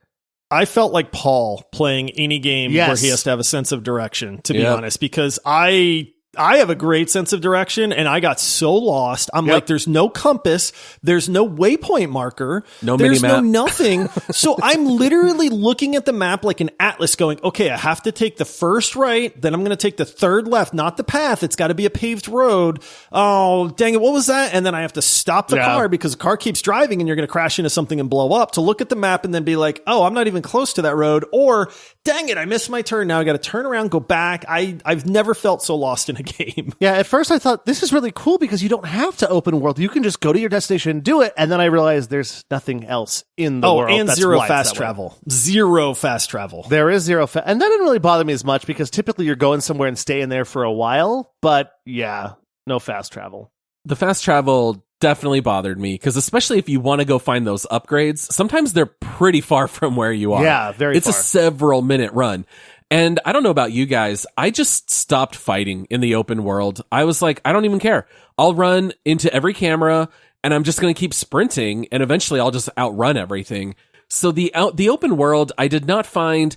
I felt like Paul playing any game where he has to have a sense of direction, to be honest, because I have a great sense of direction and I got so lost. I'm like, there's no compass. There's no waypoint marker. There's no nothing. So I'm literally looking at the map like an atlas going, okay, I have to take the first right. Then I'm going to take the third left, not the path. It's got to be a paved road. Oh, dang it. What was that? And then I have to stop the car because the car keeps driving and you're going to crash into something and blow up, to look at the map and then be like, oh, I'm not even close to that road. Or dang it, I missed my turn. Now I got to turn around, go back. I've never felt so lost in a game. Yeah, at first I thought this is really cool because you don't have to open world. You can just go to your destination and do it. And then I realized there's nothing else in the world. And zero fast travel. Zero fast travel. There is zero fast. And that didn't really bother me as much because typically you're going somewhere and staying there for a while. But yeah, no fast travel. The fast travel definitely bothered me because especially if you want to go find those upgrades, sometimes they're pretty far from where you are. Yeah, very far. It's a several minute run. And I don't know about you guys, I just stopped fighting in the open world. I was like, I don't even care. I'll run into every camera and I'm just going to keep sprinting and eventually I'll just outrun everything. So the open world, I did not find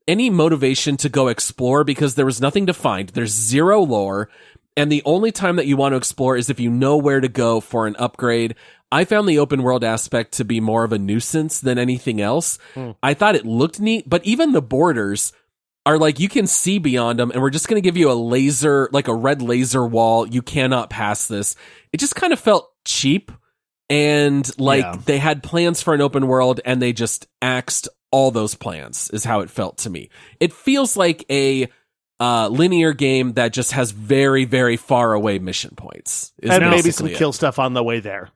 any motivation to go explore because there was nothing to find. There's zero lore. and the only time that you want to explore is if you know where to go for an upgrade. I found the open world aspect to be more of a nuisance than anything else. I thought it looked neat, but even the borders are like, you can see beyond them, and we're just going to give you a laser, like a red laser wall. You cannot pass this. It just kind of felt cheap, and like they had plans for an open world, and they just axed all those plans, is how it felt to me. It feels like a linear game that just has very, very far away mission points. And maybe some kill stuff on the way there.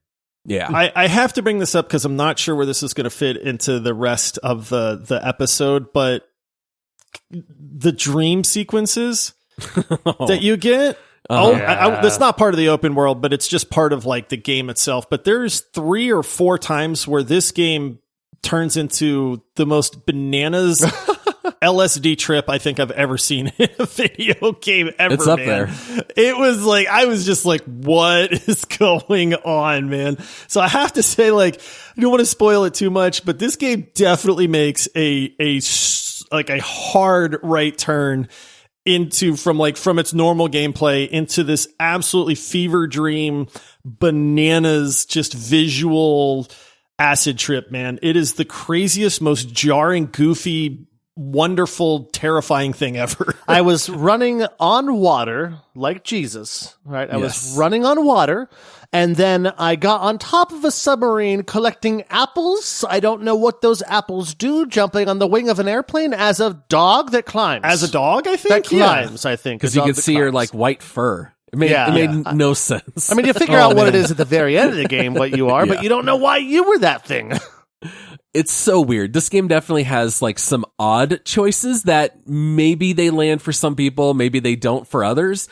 Yeah. I have to bring this up because I'm not sure where this is going to fit into the rest of the episode, but the dream sequences that you get, that's not part of the open world, but it's just part of like the game itself. But there's 3 or 4 times where this game turns into the most bananas LSD trip I think I've ever seen in a video game ever. It's up there. It was like, I was just like, what is going on, man? So I have to say, like, I don't want to spoil it too much, but this game definitely makes a hard right turn into from its normal gameplay into this absolutely fever dream bananas, just visual acid trip, man. It is the craziest, most jarring, goofy, wonderful, terrifying thing ever. I was running on water like Jesus, right? I was running on water, and then I got on top of a submarine collecting apples. I don't know what those apples do, jumping on the wing of an airplane as a dog that climbs. As a dog, I think? That climbs, I think. Because you could see her like white fur. It made no sense. I mean, you figure out what it is at the very end of the game, what you are, but you don't know why you were that thing. It's so weird. This game definitely has like some odd choices that maybe they land for some people, maybe they don't for others.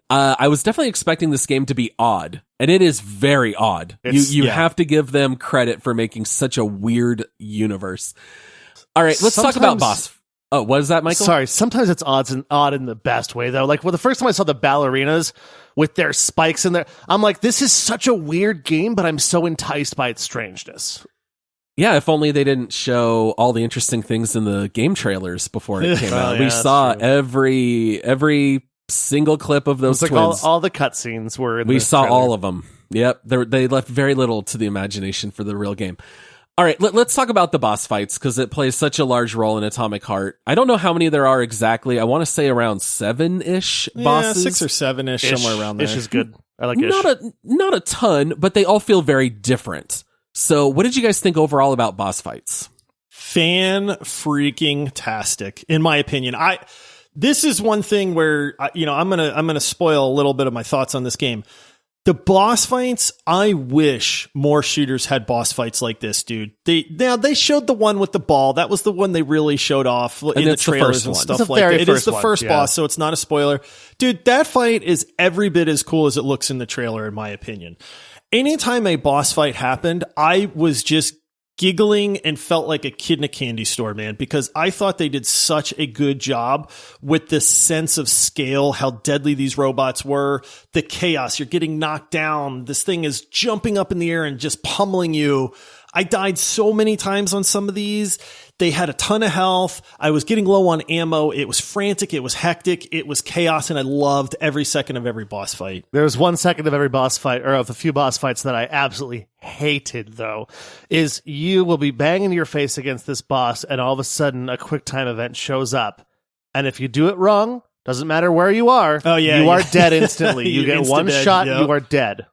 I was definitely expecting this game to be odd, and it is very odd. You have to give them credit for making such a weird universe. All right, let's talk about boss. Oh, what is that, Michael? Sorry, sometimes it's odd in the best way, though. Like, the first time I saw the ballerinas with their spikes in there, I'm like, this is such a weird game, but I'm so enticed by its strangeness. Yeah, if only they didn't show all the interesting things in the game trailers before it came out. We saw every single clip of those twins. Like all the cutscenes were in We saw trailer. all of them. Yep, they left very little to the imagination for the real game. All right, let's talk about the boss fights, because it plays such a large role in Atomic Heart. I don't know how many there are exactly. I want to say around 7-ish bosses. 6 or 7-ish, somewhere around there. Ish is good. I like ish. Not a ton, but they all feel very different. So what did you guys think overall about boss fights? Fan-freaking-tastic, in my opinion. This is one thing where, I'm gonna spoil a little bit of my thoughts on this game. The boss fights, I wish more shooters had boss fights like this, dude. They showed the one with the ball. That was the one they really showed off in the trailers and stuff like that. It is the first boss, so it's not a spoiler. Dude, that fight is every bit as cool as it looks in the trailer, in my opinion. Anytime a boss fight happened, I was just giggling and felt like a kid in a candy store, man, because I thought they did such a good job with this sense of scale, how deadly these robots were, the chaos, you're getting knocked down, this thing is jumping up in the air and just pummeling you. I died so many times on some of these. They had a ton of health. I was getting low on ammo. It was frantic. It was hectic. It was chaos. And I loved every second of every boss fight. There was 1 second of every boss fight, or of a few boss fights, that I absolutely hated, though, is you will be banging your face against this boss, and all of a sudden a quick time event shows up. And if you do it wrong, doesn't matter where you are, you are dead instantly. You get one shot, you are dead.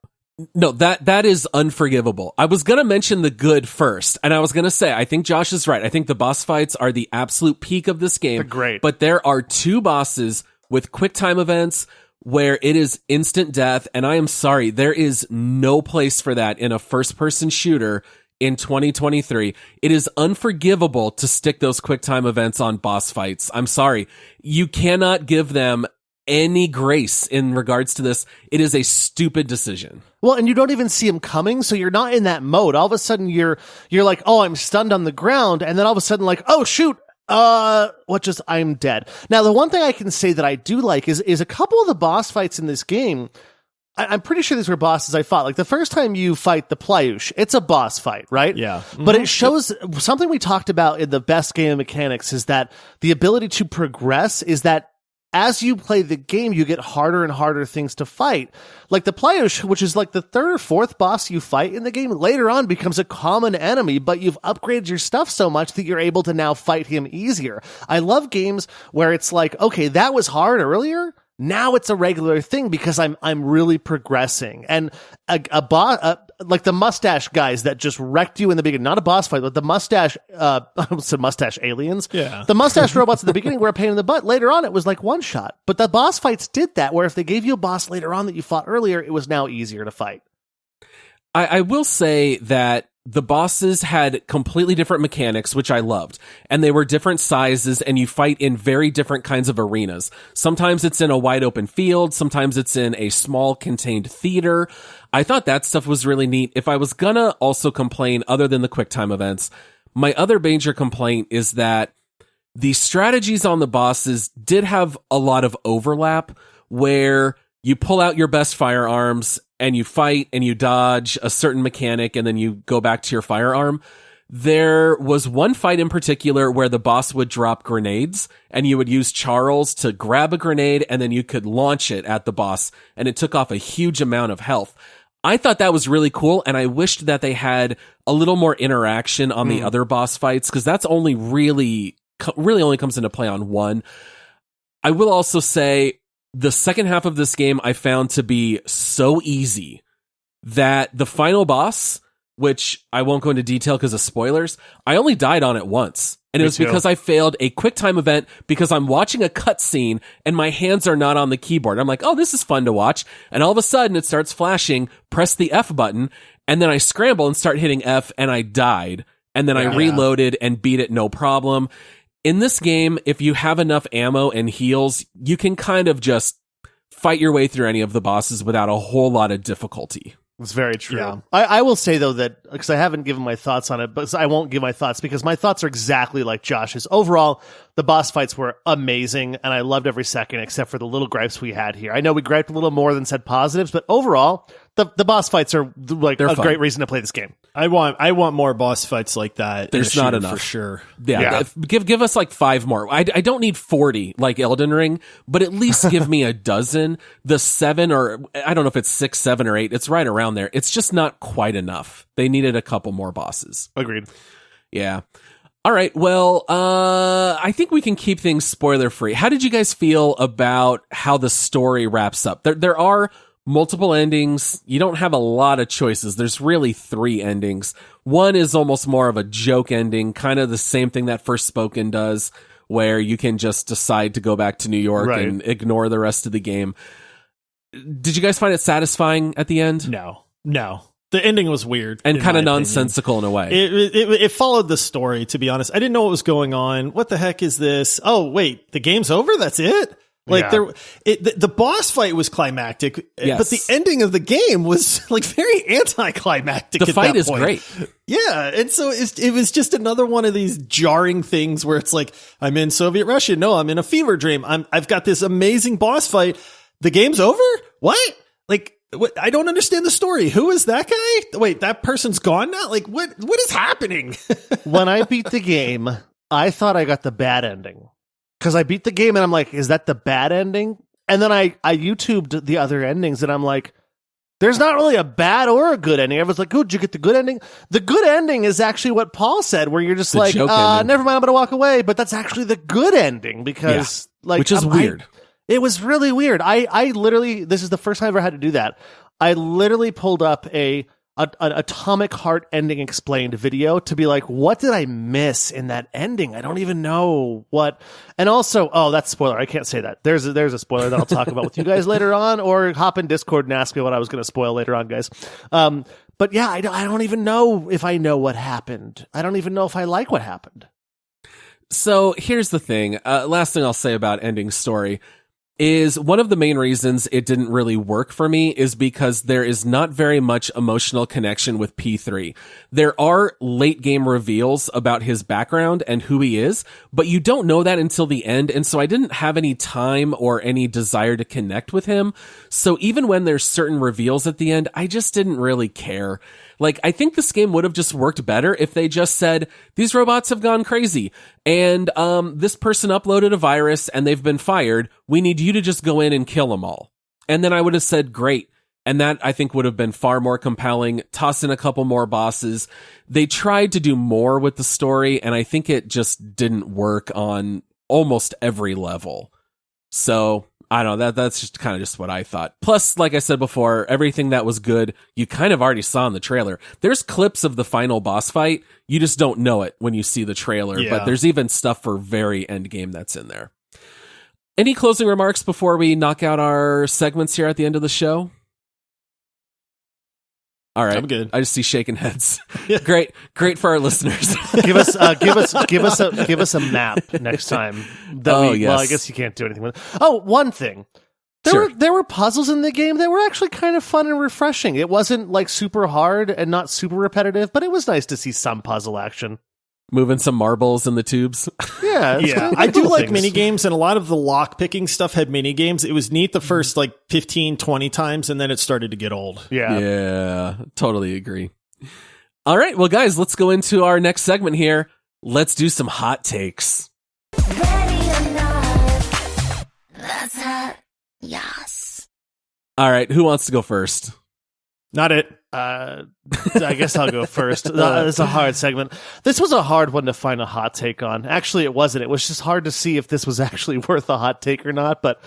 No, that is unforgivable. I was going to mention the good first, and I was going to say, I think Josh is right. I think the boss fights are the absolute peak of this game. They're great. But there are 2 bosses with quick time events where it is instant death, and I am sorry, there is no place for that in a first-person shooter in 2023. It is unforgivable to stick those quick time events on boss fights. I'm sorry. You cannot give them any grace in regards to this. It is a stupid decision. Well, and you don't even see him coming, so you're not in that mode. All of a sudden, you're like, oh, I'm stunned on the ground, and then all of a sudden, like, oh, shoot, I'm dead. Now, the one thing I can say that I do like is a couple of the boss fights in this game. I'm pretty sure these were bosses I fought. Like, the first time you fight the Plyush, it's a boss fight, right? Yeah. But it shows something we talked about in the best game mechanics is that the ability to progress is that as you play the game, you get harder and harder things to fight. Like the Plyosh, which is like the third or fourth boss you fight in the game, later on becomes a common enemy, but you've upgraded your stuff so much that you're able to now fight him easier. I love games where it's like, okay, that was hard earlier. Now it's a regular thing because I'm really progressing. And a boss, like the mustache guys that just wrecked you in the beginning, not a boss fight, but the mustache, I almost said mustache aliens. Yeah. The mustache robots at the beginning were a pain in the butt. Later on, it was like one shot. But the boss fights did that, where if they gave you a boss later on that you fought earlier, it was now easier to fight. I will say that the bosses had completely different mechanics, which I loved. And they were different sizes, and you fight in very different kinds of arenas. Sometimes it's in a wide open field. Sometimes it's in a small contained theater. I thought that stuff was really neat. If I was gonna also complain, other than the QuickTime events, my other major complaint is that the strategies on the bosses did have a lot of overlap, where you pull out your best firearms and you fight and you dodge a certain mechanic and then you go back to your firearm. There was one fight in particular where the boss would drop grenades and you would use Charles to grab a grenade and then you could launch it at the boss, and it took off a huge amount of health. I thought that was really cool, and I wished that they had a little more interaction on the other boss fights, because that's only really only comes into play on one. I will also say, the second half of this game I found to be so easy that the final boss, which I won't go into detail because of spoilers, I only died on it once. And it was because I failed a QuickTime event because I'm watching a cutscene and my hands are not on the keyboard. I'm like, oh, this is fun to watch. And all of a sudden it starts flashing, press the F button, and then I scramble and start hitting F, and I died. And then I reloaded and beat it no problem. In this game, if you have enough ammo and heals, you can kind of just fight your way through any of the bosses without a whole lot of difficulty. It's very true. Yeah. I will say, though, that because I haven't given my thoughts on it, but I won't give my thoughts because my thoughts are exactly like Josh's. Overall, the boss fights were amazing, and I loved every second except for the little gripes we had here. I know we griped a little more than said positives, but overall, the boss fights are like a great reason to play this game. I want more boss fights like that. There's not enough for sure. Yeah. Give us like 5 more. I don't need 40 like Elden Ring, but at least give me a dozen. The 7, or I don't know if it's 6, 7, or 8. It's right around there. It's just not quite enough. They needed a couple more bosses. Agreed. Yeah. All right. Well, I think we can keep things spoiler free. How did you guys feel about how the story wraps up? There are multiple endings. You don't have a lot of choices. There's really 3 endings. One is almost more of a joke ending, kind of the same thing that First Spoken does, where you can just decide to go back to New York and ignore the rest of the game. Did you guys find it satisfying at the end? No. The ending was weird and kind of nonsensical in a way. It followed the story, to be honest. I didn't know what was going on. What the heck is this? Oh, wait, the game's over? That's it? Like the boss fight was climactic, but the ending of the game was like very anticlimactic. The fight is great. Yeah. And so it was just another one of these jarring things where it's like, I'm in Soviet Russia. No, I'm in a fever dream. I've got this amazing boss fight. The game's over? What? Like, what? I don't understand the story. Who is that guy? Wait, that person's gone now? Like, what is happening? When I beat the game, I thought I got the bad ending. Because I beat the game and I'm like, is that the bad ending? And then I YouTubed the other endings and I'm like, there's not really a bad or a good ending. Everyone's like, oh, did you get the good ending? The good ending is actually what Paul said, where you're just like, never mind, I'm going to walk away. But that's actually the good ending because, which is weird. It was really weird. I literally, this is the first time I ever had to do that. I literally pulled up an Atomic Heart ending explained video to be like, what did I miss in that ending? I don't even know what. And also, oh, that's spoiler. I can't say that. There's a spoiler that I'll talk about with you guys later on, or hop in Discord and ask me what I was going to spoil later on, guys. But yeah, I don't even know if I know what happened. I don't even know if I like what happened. So here's the thing. Last thing I'll say about ending story. is one of the main reasons it didn't really work for me is because there is not very much emotional connection with P3. There are late game reveals about his background and who he is, but you don't know that until the end. And so I didn't have any time or any desire to connect with him. So even when there's certain reveals at the end, I just didn't really care. Like, I think this game would have just worked better if they just said, these robots have gone crazy and this person uploaded a virus and they've been fired. We need you to just go in and kill them all. And then I would have said, great. And that, I think, would have been far more compelling. Toss in a couple more bosses. They tried to do more with the story, and I think it just didn't work on almost every level. So I don't know, that's just kind of just what I thought. Plus, like I said before, everything that was good, you kind of already saw in the trailer. There's clips of the final boss fight. You just don't know it when you see the trailer, but there's even stuff for very end game that's in there. Any closing remarks before we knock out our segments here at the end of the show? All right. I'm good. I just see shaking heads. Great for our listeners. give us a map next time. Well, I guess you can't do anything with it. Oh, one thing. There were puzzles in the game that were actually kind of fun and refreshing. It wasn't like super hard and not super repetitive, but it was nice to see some puzzle action. Moving some marbles in the tubes. Yeah. I do like mini games, and a lot of the lock picking stuff had mini games. It was neat the first like 15, 20 times, and then it started to get old. Yeah, totally agree. All right, well, guys, let's go into our next segment here. Let's do some hot takes. Ready or not, that's hot. Yes. All right, who wants to go first? Not it. I guess I'll go first. It's a hard segment. This was a hard one to find a hot take on. Actually, it wasn't. It was just hard to see if this was actually worth a hot take or not. But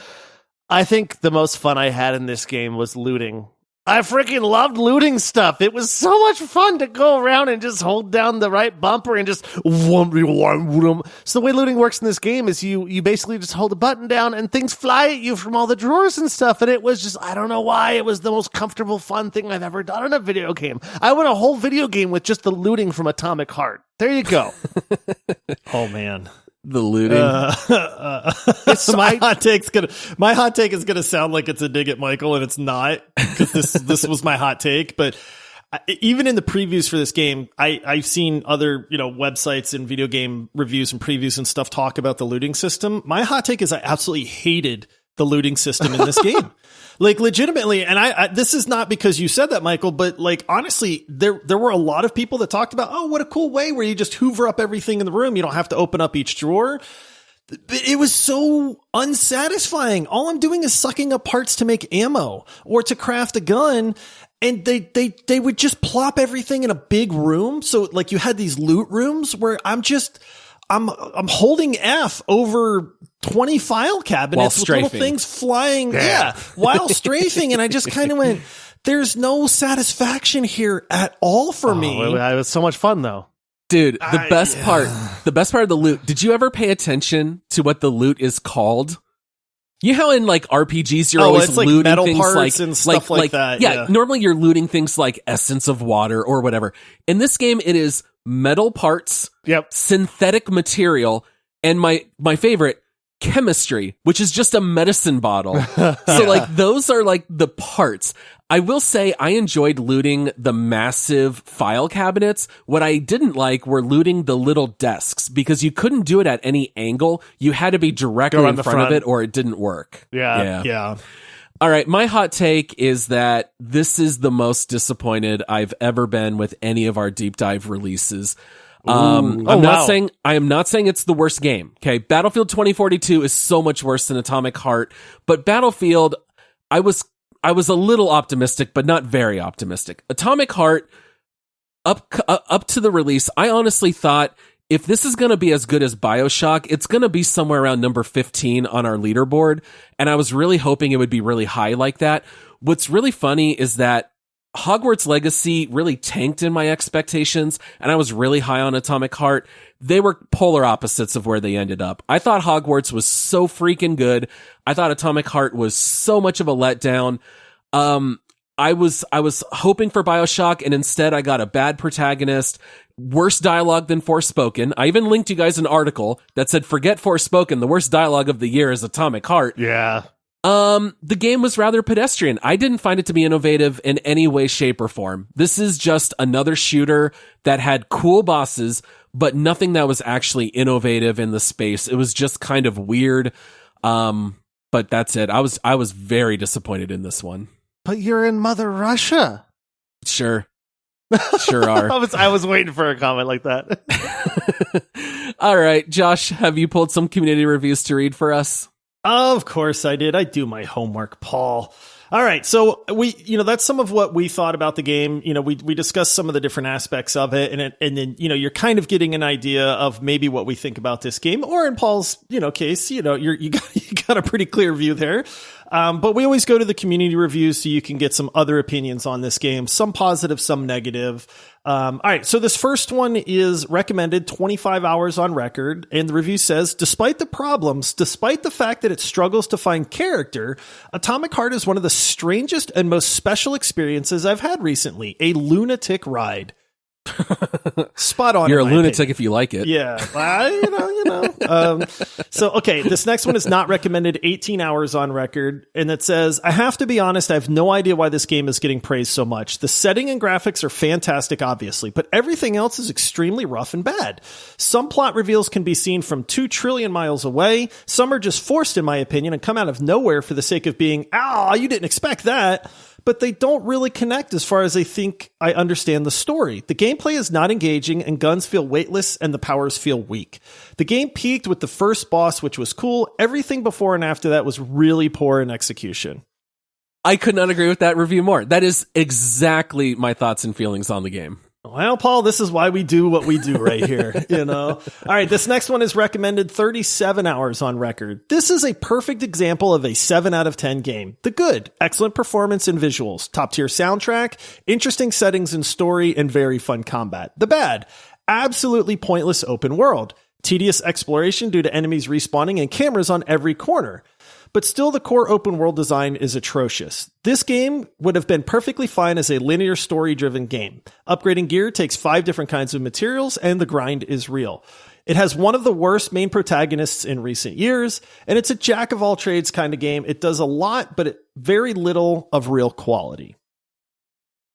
I think the most fun I had in this game was looting. I freaking loved looting stuff. It was so much fun to go around and just hold down the right bumper and just whoom, whoom, whoom. So the way looting works in this game is you basically just hold a button down and things fly at you from all the drawers and stuff. And it was just, I don't know why, it was the most comfortable, fun thing I've ever done in a video game. I want a whole video game with just the looting from Atomic Heart. There you go. Oh, man. The looting. My hot take is gonna sound like it's a dig at Michael, and it's not, because this was my hot take. But even in the previews for this game, I've seen other websites and video game reviews and previews and stuff talk about the looting system. My hot take is I absolutely hated the looting system in this game. Like, legitimately, and I this is not because you said that, Michael, but like, honestly, there were a lot of people that talked about, oh, what a cool way where you just hoover up everything in the room. You don't have to open up each drawer. It was so unsatisfying. All I'm doing is sucking up parts to make ammo or to craft a gun. And they would just plop everything in a big room. So like, you had these loot rooms where I'm holding F over 20 file cabinets with little things flying. While strafing. And I just kind of went, there's no satisfaction here at all for me. It was so much fun though. Dude, the best part of the loot. Did you ever pay attention to what the loot is called? You know how in like RPGs you're always like looting metal things parts and stuff like that. Yeah, normally you're looting things like essence of water or whatever. In this game, it is metal parts, synthetic material, and my favorite, chemistry, which is just a medicine bottle. So like, those are like the parts. I will say I enjoyed looting the massive file cabinets. What I didn't like were looting the little desks, because you couldn't do it at any angle. You had to be directly in front of it or it didn't work. Yeah. All right, my hot take is that this is the most disappointed I've ever been with any of our deep dive releases. I am not saying it's the worst game. Okay. Battlefield 2042 is so much worse than Atomic Heart, but Battlefield, I was a little optimistic, but not very optimistic. Atomic Heart, up to the release, I honestly thought, if this is going to be as good as Bioshock, it's going to be somewhere around number 15 on our leaderboard. And I was really hoping it would be really high like that. What's really funny is that Hogwarts Legacy really tanked in my expectations, and I was really high on Atomic Heart. They were polar opposites of where they ended up. I thought Hogwarts was so freaking good. I thought Atomic Heart was so much of a letdown. I was hoping for Bioshock, and instead I got a bad protagonist, worse dialogue than Forspoken. I even linked you guys an article that said, forget Forspoken, the worst dialogue of the year is Atomic Heart. Yeah. The game was rather pedestrian. I didn't find it to be innovative in any way, shape, or form. This is just another shooter that had cool bosses, but nothing that was actually innovative in the space. It was just kind of weird. But that's it. I was very disappointed in this one. But you're in Mother Russia. Sure. Sure are. I was waiting for a comment like that. All right, Josh, have you pulled some community reviews to read for us? Of course I did. I do my homework, Paul. All right. So that's some of what we thought about the game. We discussed some of the different aspects of it, and then, you're kind of getting an idea of maybe what we think about this game, or in Paul's, case, you got a pretty clear view there. But we always go to the community reviews so you can get some other opinions on this game, some positive, some negative. All right. So this first one is recommended 25 hours on record. And the review says, despite the problems, despite the fact that it struggles to find character, Atomic Heart is one of the strangest and most special experiences I've had recently. A lunatic ride. Spot on. You're a lunatic if you like it. Yeah. So, okay. This next one is not recommended 18 hours on record. And it says, I have to be honest, I have no idea why this game is getting praised so much. The setting and graphics are fantastic, obviously, but everything else is extremely rough and bad. Some plot reveals can be seen from 2 trillion miles away. Some are just forced, in my opinion, and come out of nowhere for the sake of being, you didn't expect that. But they don't really connect as far as I think I understand the story. The gameplay is not engaging, and guns feel weightless, and the powers feel weak. The game peaked with the first boss, which was cool. Everything before and after that was really poor in execution. I could not agree with that review more. That is exactly my thoughts and feelings on the game. Well, Paul, this is why we do what we do right here, All right, this next one is recommended 37 hours on record. This is a perfect example of a 7 out of 10 game. The good, excellent performance and visuals, top-tier soundtrack, interesting settings and story, and very fun combat. The bad, absolutely pointless open world, tedious exploration due to enemies respawning and cameras on every corner. But still, the core open world design is atrocious. This game would have been perfectly fine as a linear story-driven game. Upgrading gear takes 5 different kinds of materials, and the grind is real. It has one of the worst main protagonists in recent years, and it's a jack-of-all-trades kind of game. It does a lot, but very little of real quality.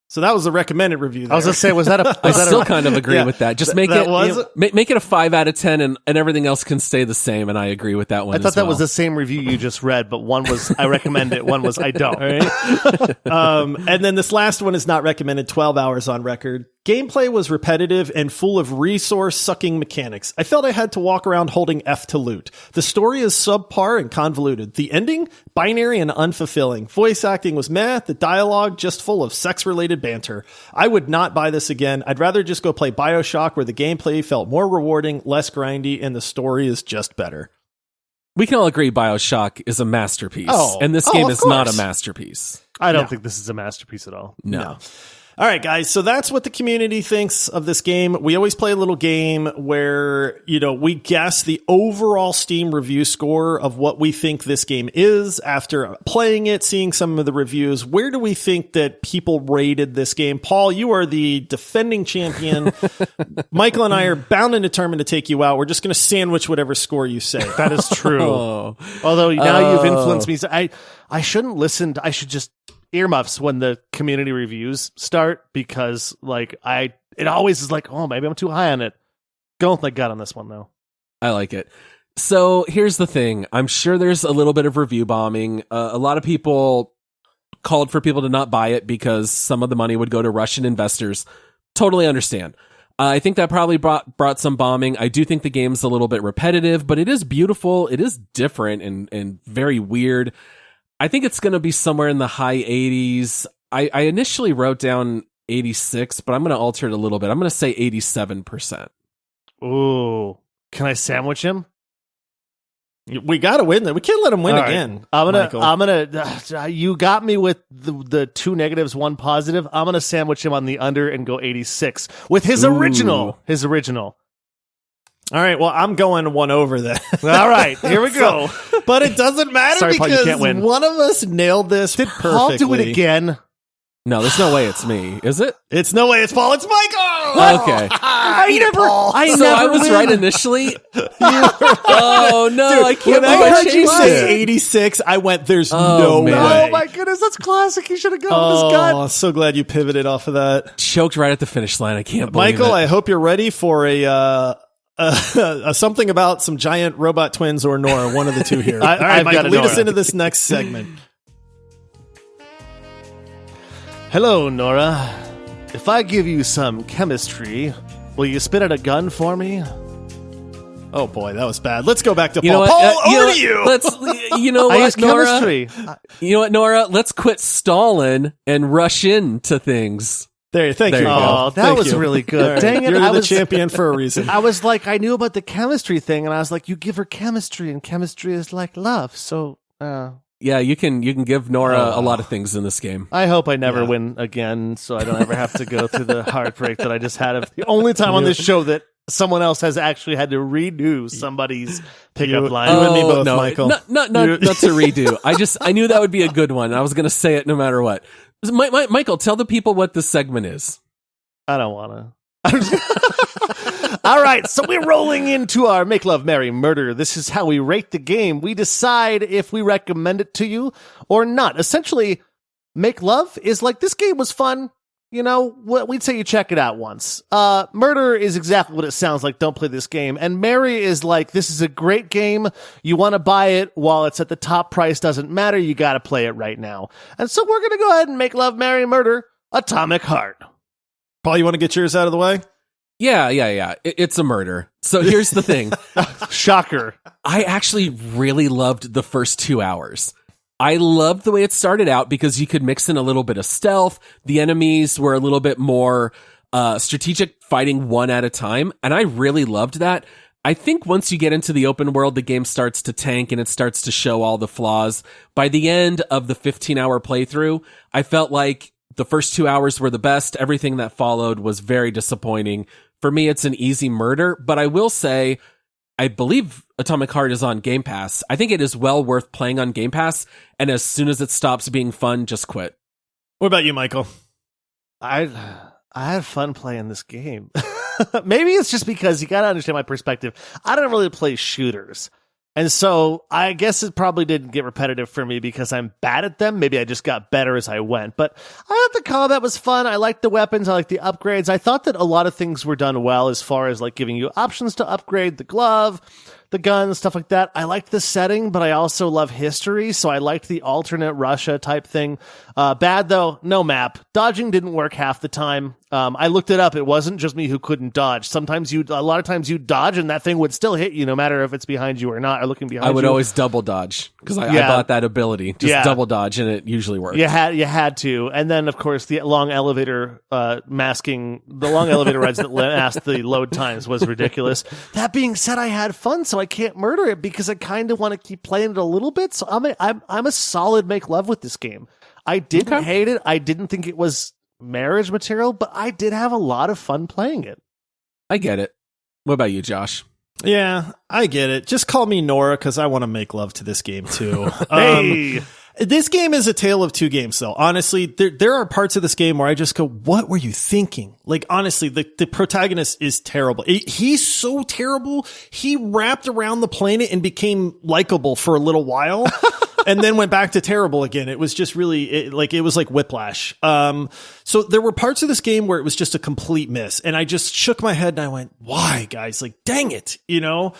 So that was the recommended review there. I was going to say, was that a... I still kind of agree with that. Just make make it a 5 out of 10, and everything else can stay the same, and I agree with that one. I thought that was the same review you just read, but one was I recommend it, one was I don't. Right? And then this last one is not recommended 12 hours on record. Gameplay was repetitive and full of resource-sucking mechanics. I felt I had to walk around holding F to loot. The story is subpar and convoluted. The ending? Binary and unfulfilling. Voice acting was meh. The dialogue just full of sex-related banter. I would not buy this again. I'd rather just go play Bioshock, where the gameplay felt more rewarding, less grindy, and the story is just better. We can all agree Bioshock is a masterpiece, and this game is not a masterpiece. I don't think this is a masterpiece at all. No. All right, guys. So that's what the community thinks of this game. We always play a little game where, we guess the overall Steam review score of what we think this game is after playing it, seeing some of the reviews. Where do we think that people rated this game? Paul, you are the defending champion. Michael and I are bound and determined to take you out. We're just going to sandwich whatever score you say. That is true. Although now you've influenced me. So I shouldn't listen. I should just earmuffs when the community reviews start, because it always is like, maybe I'm too high on it. Going with my gut on this one, though. I like it. So here's the thing. I'm sure there's a little bit of review bombing. A lot of people called for people to not buy it because some of the money would go to Russian investors. Totally understand. I think that probably brought some bombing. I do think the game's a little bit repetitive, but it is beautiful. It is different and very weird. I think it's going to be somewhere in the high 80s. I initially wrote down 86, but I'm going to alter it a little bit. I'm going to say 87%. Ooh. Can I sandwich him? We got to win. We can't let him win again. You got me with the 2 negatives, 1 positive. I'm going to sandwich him on the under and go 86 with his original. All right, well, I'm going 1 over then. All right, here we go. But it doesn't matter. Sorry, Paul, you can't win. One of us nailed this perfectly. Paul do it again? No, there's no way it's me. Is it? It's no way it's Paul. It's Michael. Okay. I was right initially. Oh no, I can't. When I heard you say 86, I went, "There's no way." Oh my goodness, that's classic. He should have gone with his gut. Oh, so glad you pivoted off of that. Choked right at the finish line. I can't believe Michael, it. I hope you're ready for a something about some giant robot twins or Nora, one of the two here. All right, I've got Michael, a lead us Nora. into this next segment. Hello, Nora. If I give you some chemistry, will you spit out a gun for me? Oh boy, that was bad. Let's go back to You know Paul. what? Paul, You know over what? to you. Let's. You know I use what, Nora? chemistry. You know what, Nora? Let's quit stalling and rush into things. Thank There you. you go. Oh, that Thank was you. really good. All right, Dang it. You're I the was champion for a reason. I was like, I knew about the chemistry thing, and I was like, you give her chemistry, and chemistry is like love. So, Yeah, you can give Nora a lot of things in this game. I hope I never win again, so I don't ever have to go through the heartbreak that I just had. Of the only time on this show that someone else has actually had to redo somebody's pickup line. You and me both, Michael. Not to redo. I knew that would be a good one. I was going to say it no matter what. Michael, tell the people what this segment is. I don't want to. All right, so we're rolling into our Make Love, Marry, Murder. This is how we rate the game. We decide if we recommend it to you or not. Essentially, Make Love is like, this game was fun. You know, we'd say you check it out once. Murder is exactly what it sounds like. Don't play this game. And Marry is like, this is a great game. You want to buy it while it's at the top price. Doesn't matter. You got to play it right now. And so we're going to go ahead and Make Love, Marry, Murder, Atomic Heart. Paul, you want to get yours out of the way? Yeah. It's a murder. So here's the thing. Shocker. I actually really loved the first 2 hours. I loved the way it started out because you could mix in a little bit of stealth. The enemies were a little bit more strategic, fighting one at a time. And I really loved that. I think once you get into the open world, the game starts to tank and it starts to show all the flaws. By the end of the 15-hour playthrough, I felt like the first 2 hours were the best. Everything that followed was very disappointing. For me, it's an easy murder, but I will say, I believe Atomic Heart is on Game Pass. I think it is well worth playing on Game Pass, and as soon as it stops being fun, just quit. What about you, Michael? I had fun playing this game. Maybe it's just because you got to understand my perspective. I don't really play shooters. And so I guess it probably didn't get repetitive for me because I'm bad at them. Maybe I just got better as I went. But I thought the combat was fun. I liked the weapons. I liked the upgrades. I thought that a lot of things were done well as far as like giving you options to upgrade the glove, the gun, stuff like that. I liked the setting, but I also love history. So I liked the alternate Russia type thing. Bad though, no map. Dodging didn't work half the time. I looked it up. It wasn't just me who couldn't dodge. A lot of times you dodge and that thing would still hit you no matter if it's behind you or not or looking behind you. I would always double dodge because I bought that ability. Just double dodge and it usually worked. You had to. And then of course the long elevator masking, the long elevator rides that masked the load times was ridiculous. That being said, I had fun, so I can't murder it because I kind of want to keep playing it a little bit. So I'm a solid make love with this game. I didn't hate it. I didn't think it was marriage material, but I did have a lot of fun playing it. I get it. What about you, Josh? Yeah, I get it. Just call me Nora because I want to make love to this game too. Hey! This game is a tale of two games, though. Honestly, there are parts of this game where I just go, what were you thinking? Like, honestly, the protagonist is terrible. He's so terrible. He wrapped around the planet and became likable for a little while and then went back to terrible again. It was just really, it was like whiplash. So there were parts of this game where it was just a complete miss. And I just shook my head and I went, why, guys? Like, dang it, you know?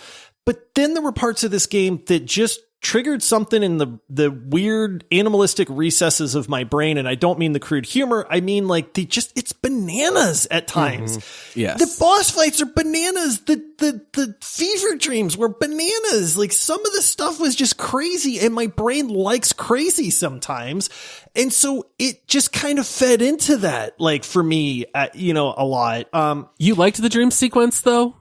But then there were parts of this game that just triggered something in the weird animalistic recesses of my brain. And I don't mean the crude humor. I mean, like, it's bananas at times. Mm-hmm. Yes. The boss fights are bananas. The fever dreams were bananas. Like, some of the stuff was just crazy and my brain likes crazy sometimes. And so it just kind of fed into that, like, for me, a lot. You liked the dream sequence though?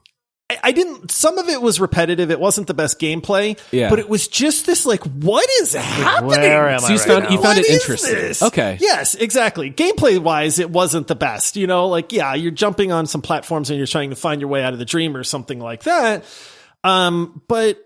I didn't, some of it was repetitive. It wasn't the best gameplay, but it was just this, like, what is happening? Where am I? So you found it interesting. This? Okay. Yes, exactly. Gameplay wise, it wasn't the best, like, yeah, you're jumping on some platforms and you're trying to find your way out of the dream or something like that. But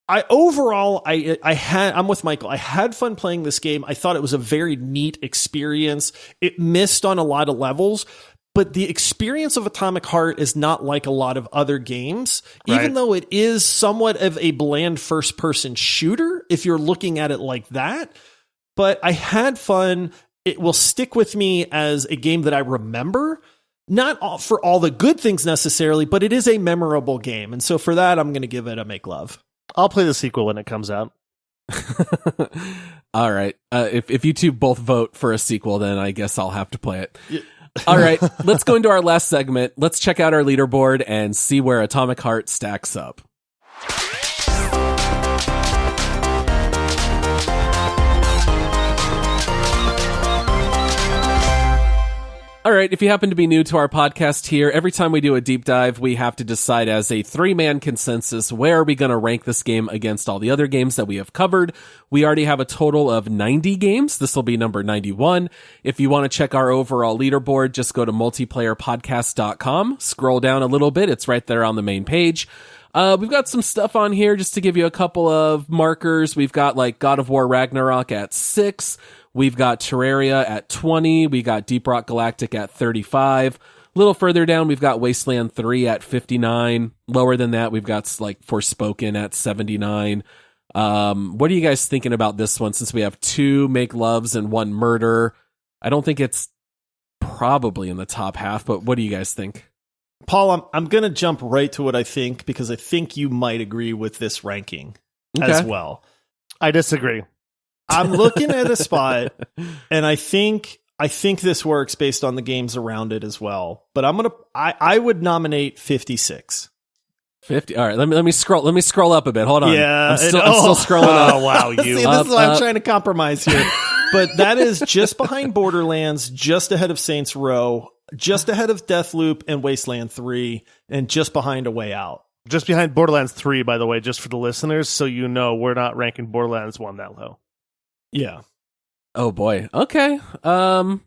I'm with Michael. I had fun playing this game. I thought it was a very neat experience. It missed on a lot of levels. but the experience of Atomic Heart is not like a lot of other games, even though it is somewhat of a bland first-person shooter, if you're looking at it like that. But I had fun. It will stick with me as a game that I remember, not for all the good things necessarily, but it is a memorable game. And so for that, I'm going to give it a make love. I'll play the sequel when it comes out. All right. If you two both vote for a sequel, then I guess I'll have to play it. Yeah. All right. Let's go into our last segment. Let's check out our leaderboard and see where Atomic Heart stacks up. All right, if you happen to be new to our podcast here, every time we do a deep dive, we have to decide as a 3-man consensus, where are we going to rank this game against all the other games that we have covered. We already have a total of 90 games. This will be number 91. If you want to check our overall leaderboard, just go to multiplayerpodcast.com, scroll down a little bit. It's right there on the main page. We've got some stuff on here just to give you a couple of markers. We've got like God of War Ragnarok at 6. We've got Terraria at 20. We got Deep Rock Galactic at 35. A little further down, we've got Wasteland 3 at 59. Lower than that, we've got like Forspoken at 79. What are you guys thinking about this one, since we have 2 make loves and 1 murder? I don't think it's probably in the top half, but what do you guys think? Paul, I'm going to jump right to what I think, because I think you might agree with this ranking as well. I disagree. I'm looking at a spot, and I think this works based on the games around it as well. But I would nominate 56. 50. All right, let me scroll up a bit. Hold on. Yeah, I'm still scrolling up. Oh wow, you. See, this is why I'm trying to compromise here. But that is just behind Borderlands, just ahead of Saints Row, just ahead of Deathloop and Wasteland 3, and just behind A Way Out. Just behind Borderlands 3, by the way, just for the listeners, so you know we're not ranking Borderlands 1 that low. Yeah. Oh boy. Okay. I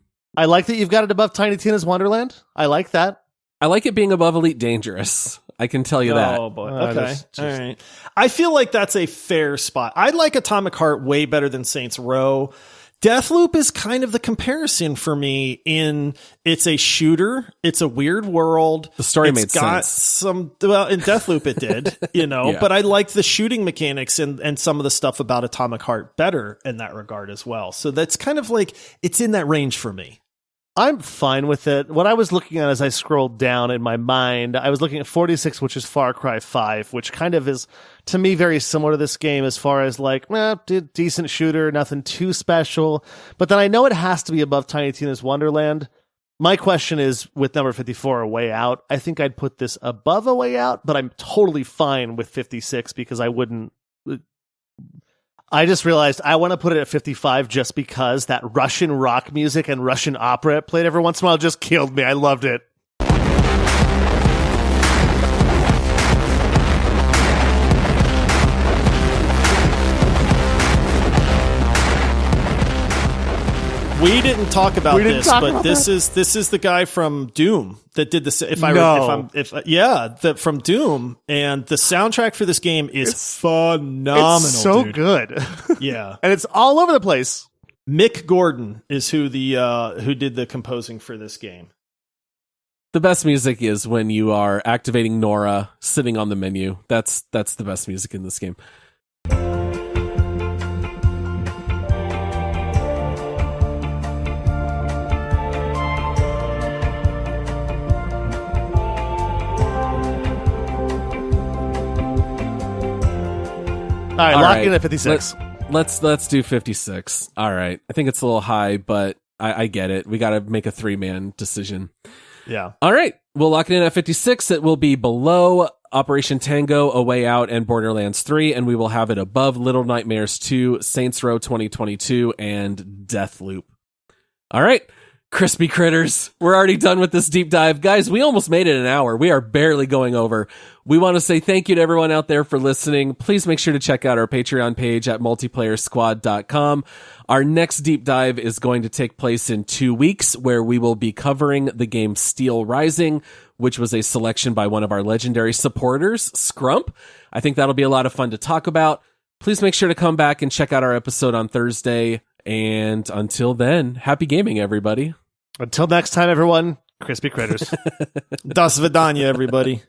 like that you've got it above Tiny Tina's Wonderland. I like that. I like it being above Elite Dangerous. I can tell you that. Oh boy. Okay. All right. I feel like that's a fair spot. I like Atomic Heart way better than Saints Row. Deathloop is kind of the comparison for me in it's a shooter. It's a weird world. The story made sense. In Deathloop it did, yeah. But I like the shooting mechanics and some of the stuff about Atomic Heart better in that regard as well. So that's kind of like, it's in that range for me. I'm fine with it. What I was looking at as I scrolled down in my mind, I was looking at 46, which is Far Cry 5, which kind of is, to me, very similar to this game as far as like, decent shooter, nothing too special. But then I know it has to be above Tiny Tina's Wonderland. My question is, with number 54, A Way Out, I think I'd put this above A Way Out, but I'm totally fine with 56 because I wouldn't... I just realized I want to put it at 55 just because that Russian rock music and Russian opera it played every once in a while just killed me. I loved it. We didn't talk about this, this is the guy from Doom that did this. From Doom, and the soundtrack for this game is phenomenal. It's so good. Yeah, and it's all over the place. Mick Gordon is who did the composing for this game. The best music is when you are activating Nora sitting on the menu. That's the best music in this game. All right, lock in at 56. Let's do 56. All right. I think it's a little high, but I get it. We got to make a 3-man decision. Yeah. All right. We'll lock it in at 56. It will be below Operation Tango, A Way Out, and Borderlands 3, and we will have it above Little Nightmares 2, Saints Row 2022, and Deathloop. All right. Crispy critters, we're already done with this deep dive. Guys, we almost made it an hour. We are barely going over. We want to say thank you to everyone out there for listening. Please make sure to check out our Patreon page at multiplayersquad.com. Our next deep dive is going to take place in 2 weeks, where we will be covering the game Steel Rising, which was a selection by one of our legendary supporters, Scrump. I think that'll be a lot of fun to talk about. Please make sure to come back and check out our episode on Thursday. And until then, happy gaming, everybody. Until next time, everyone, Crispy critters. Das Vidanya, everybody.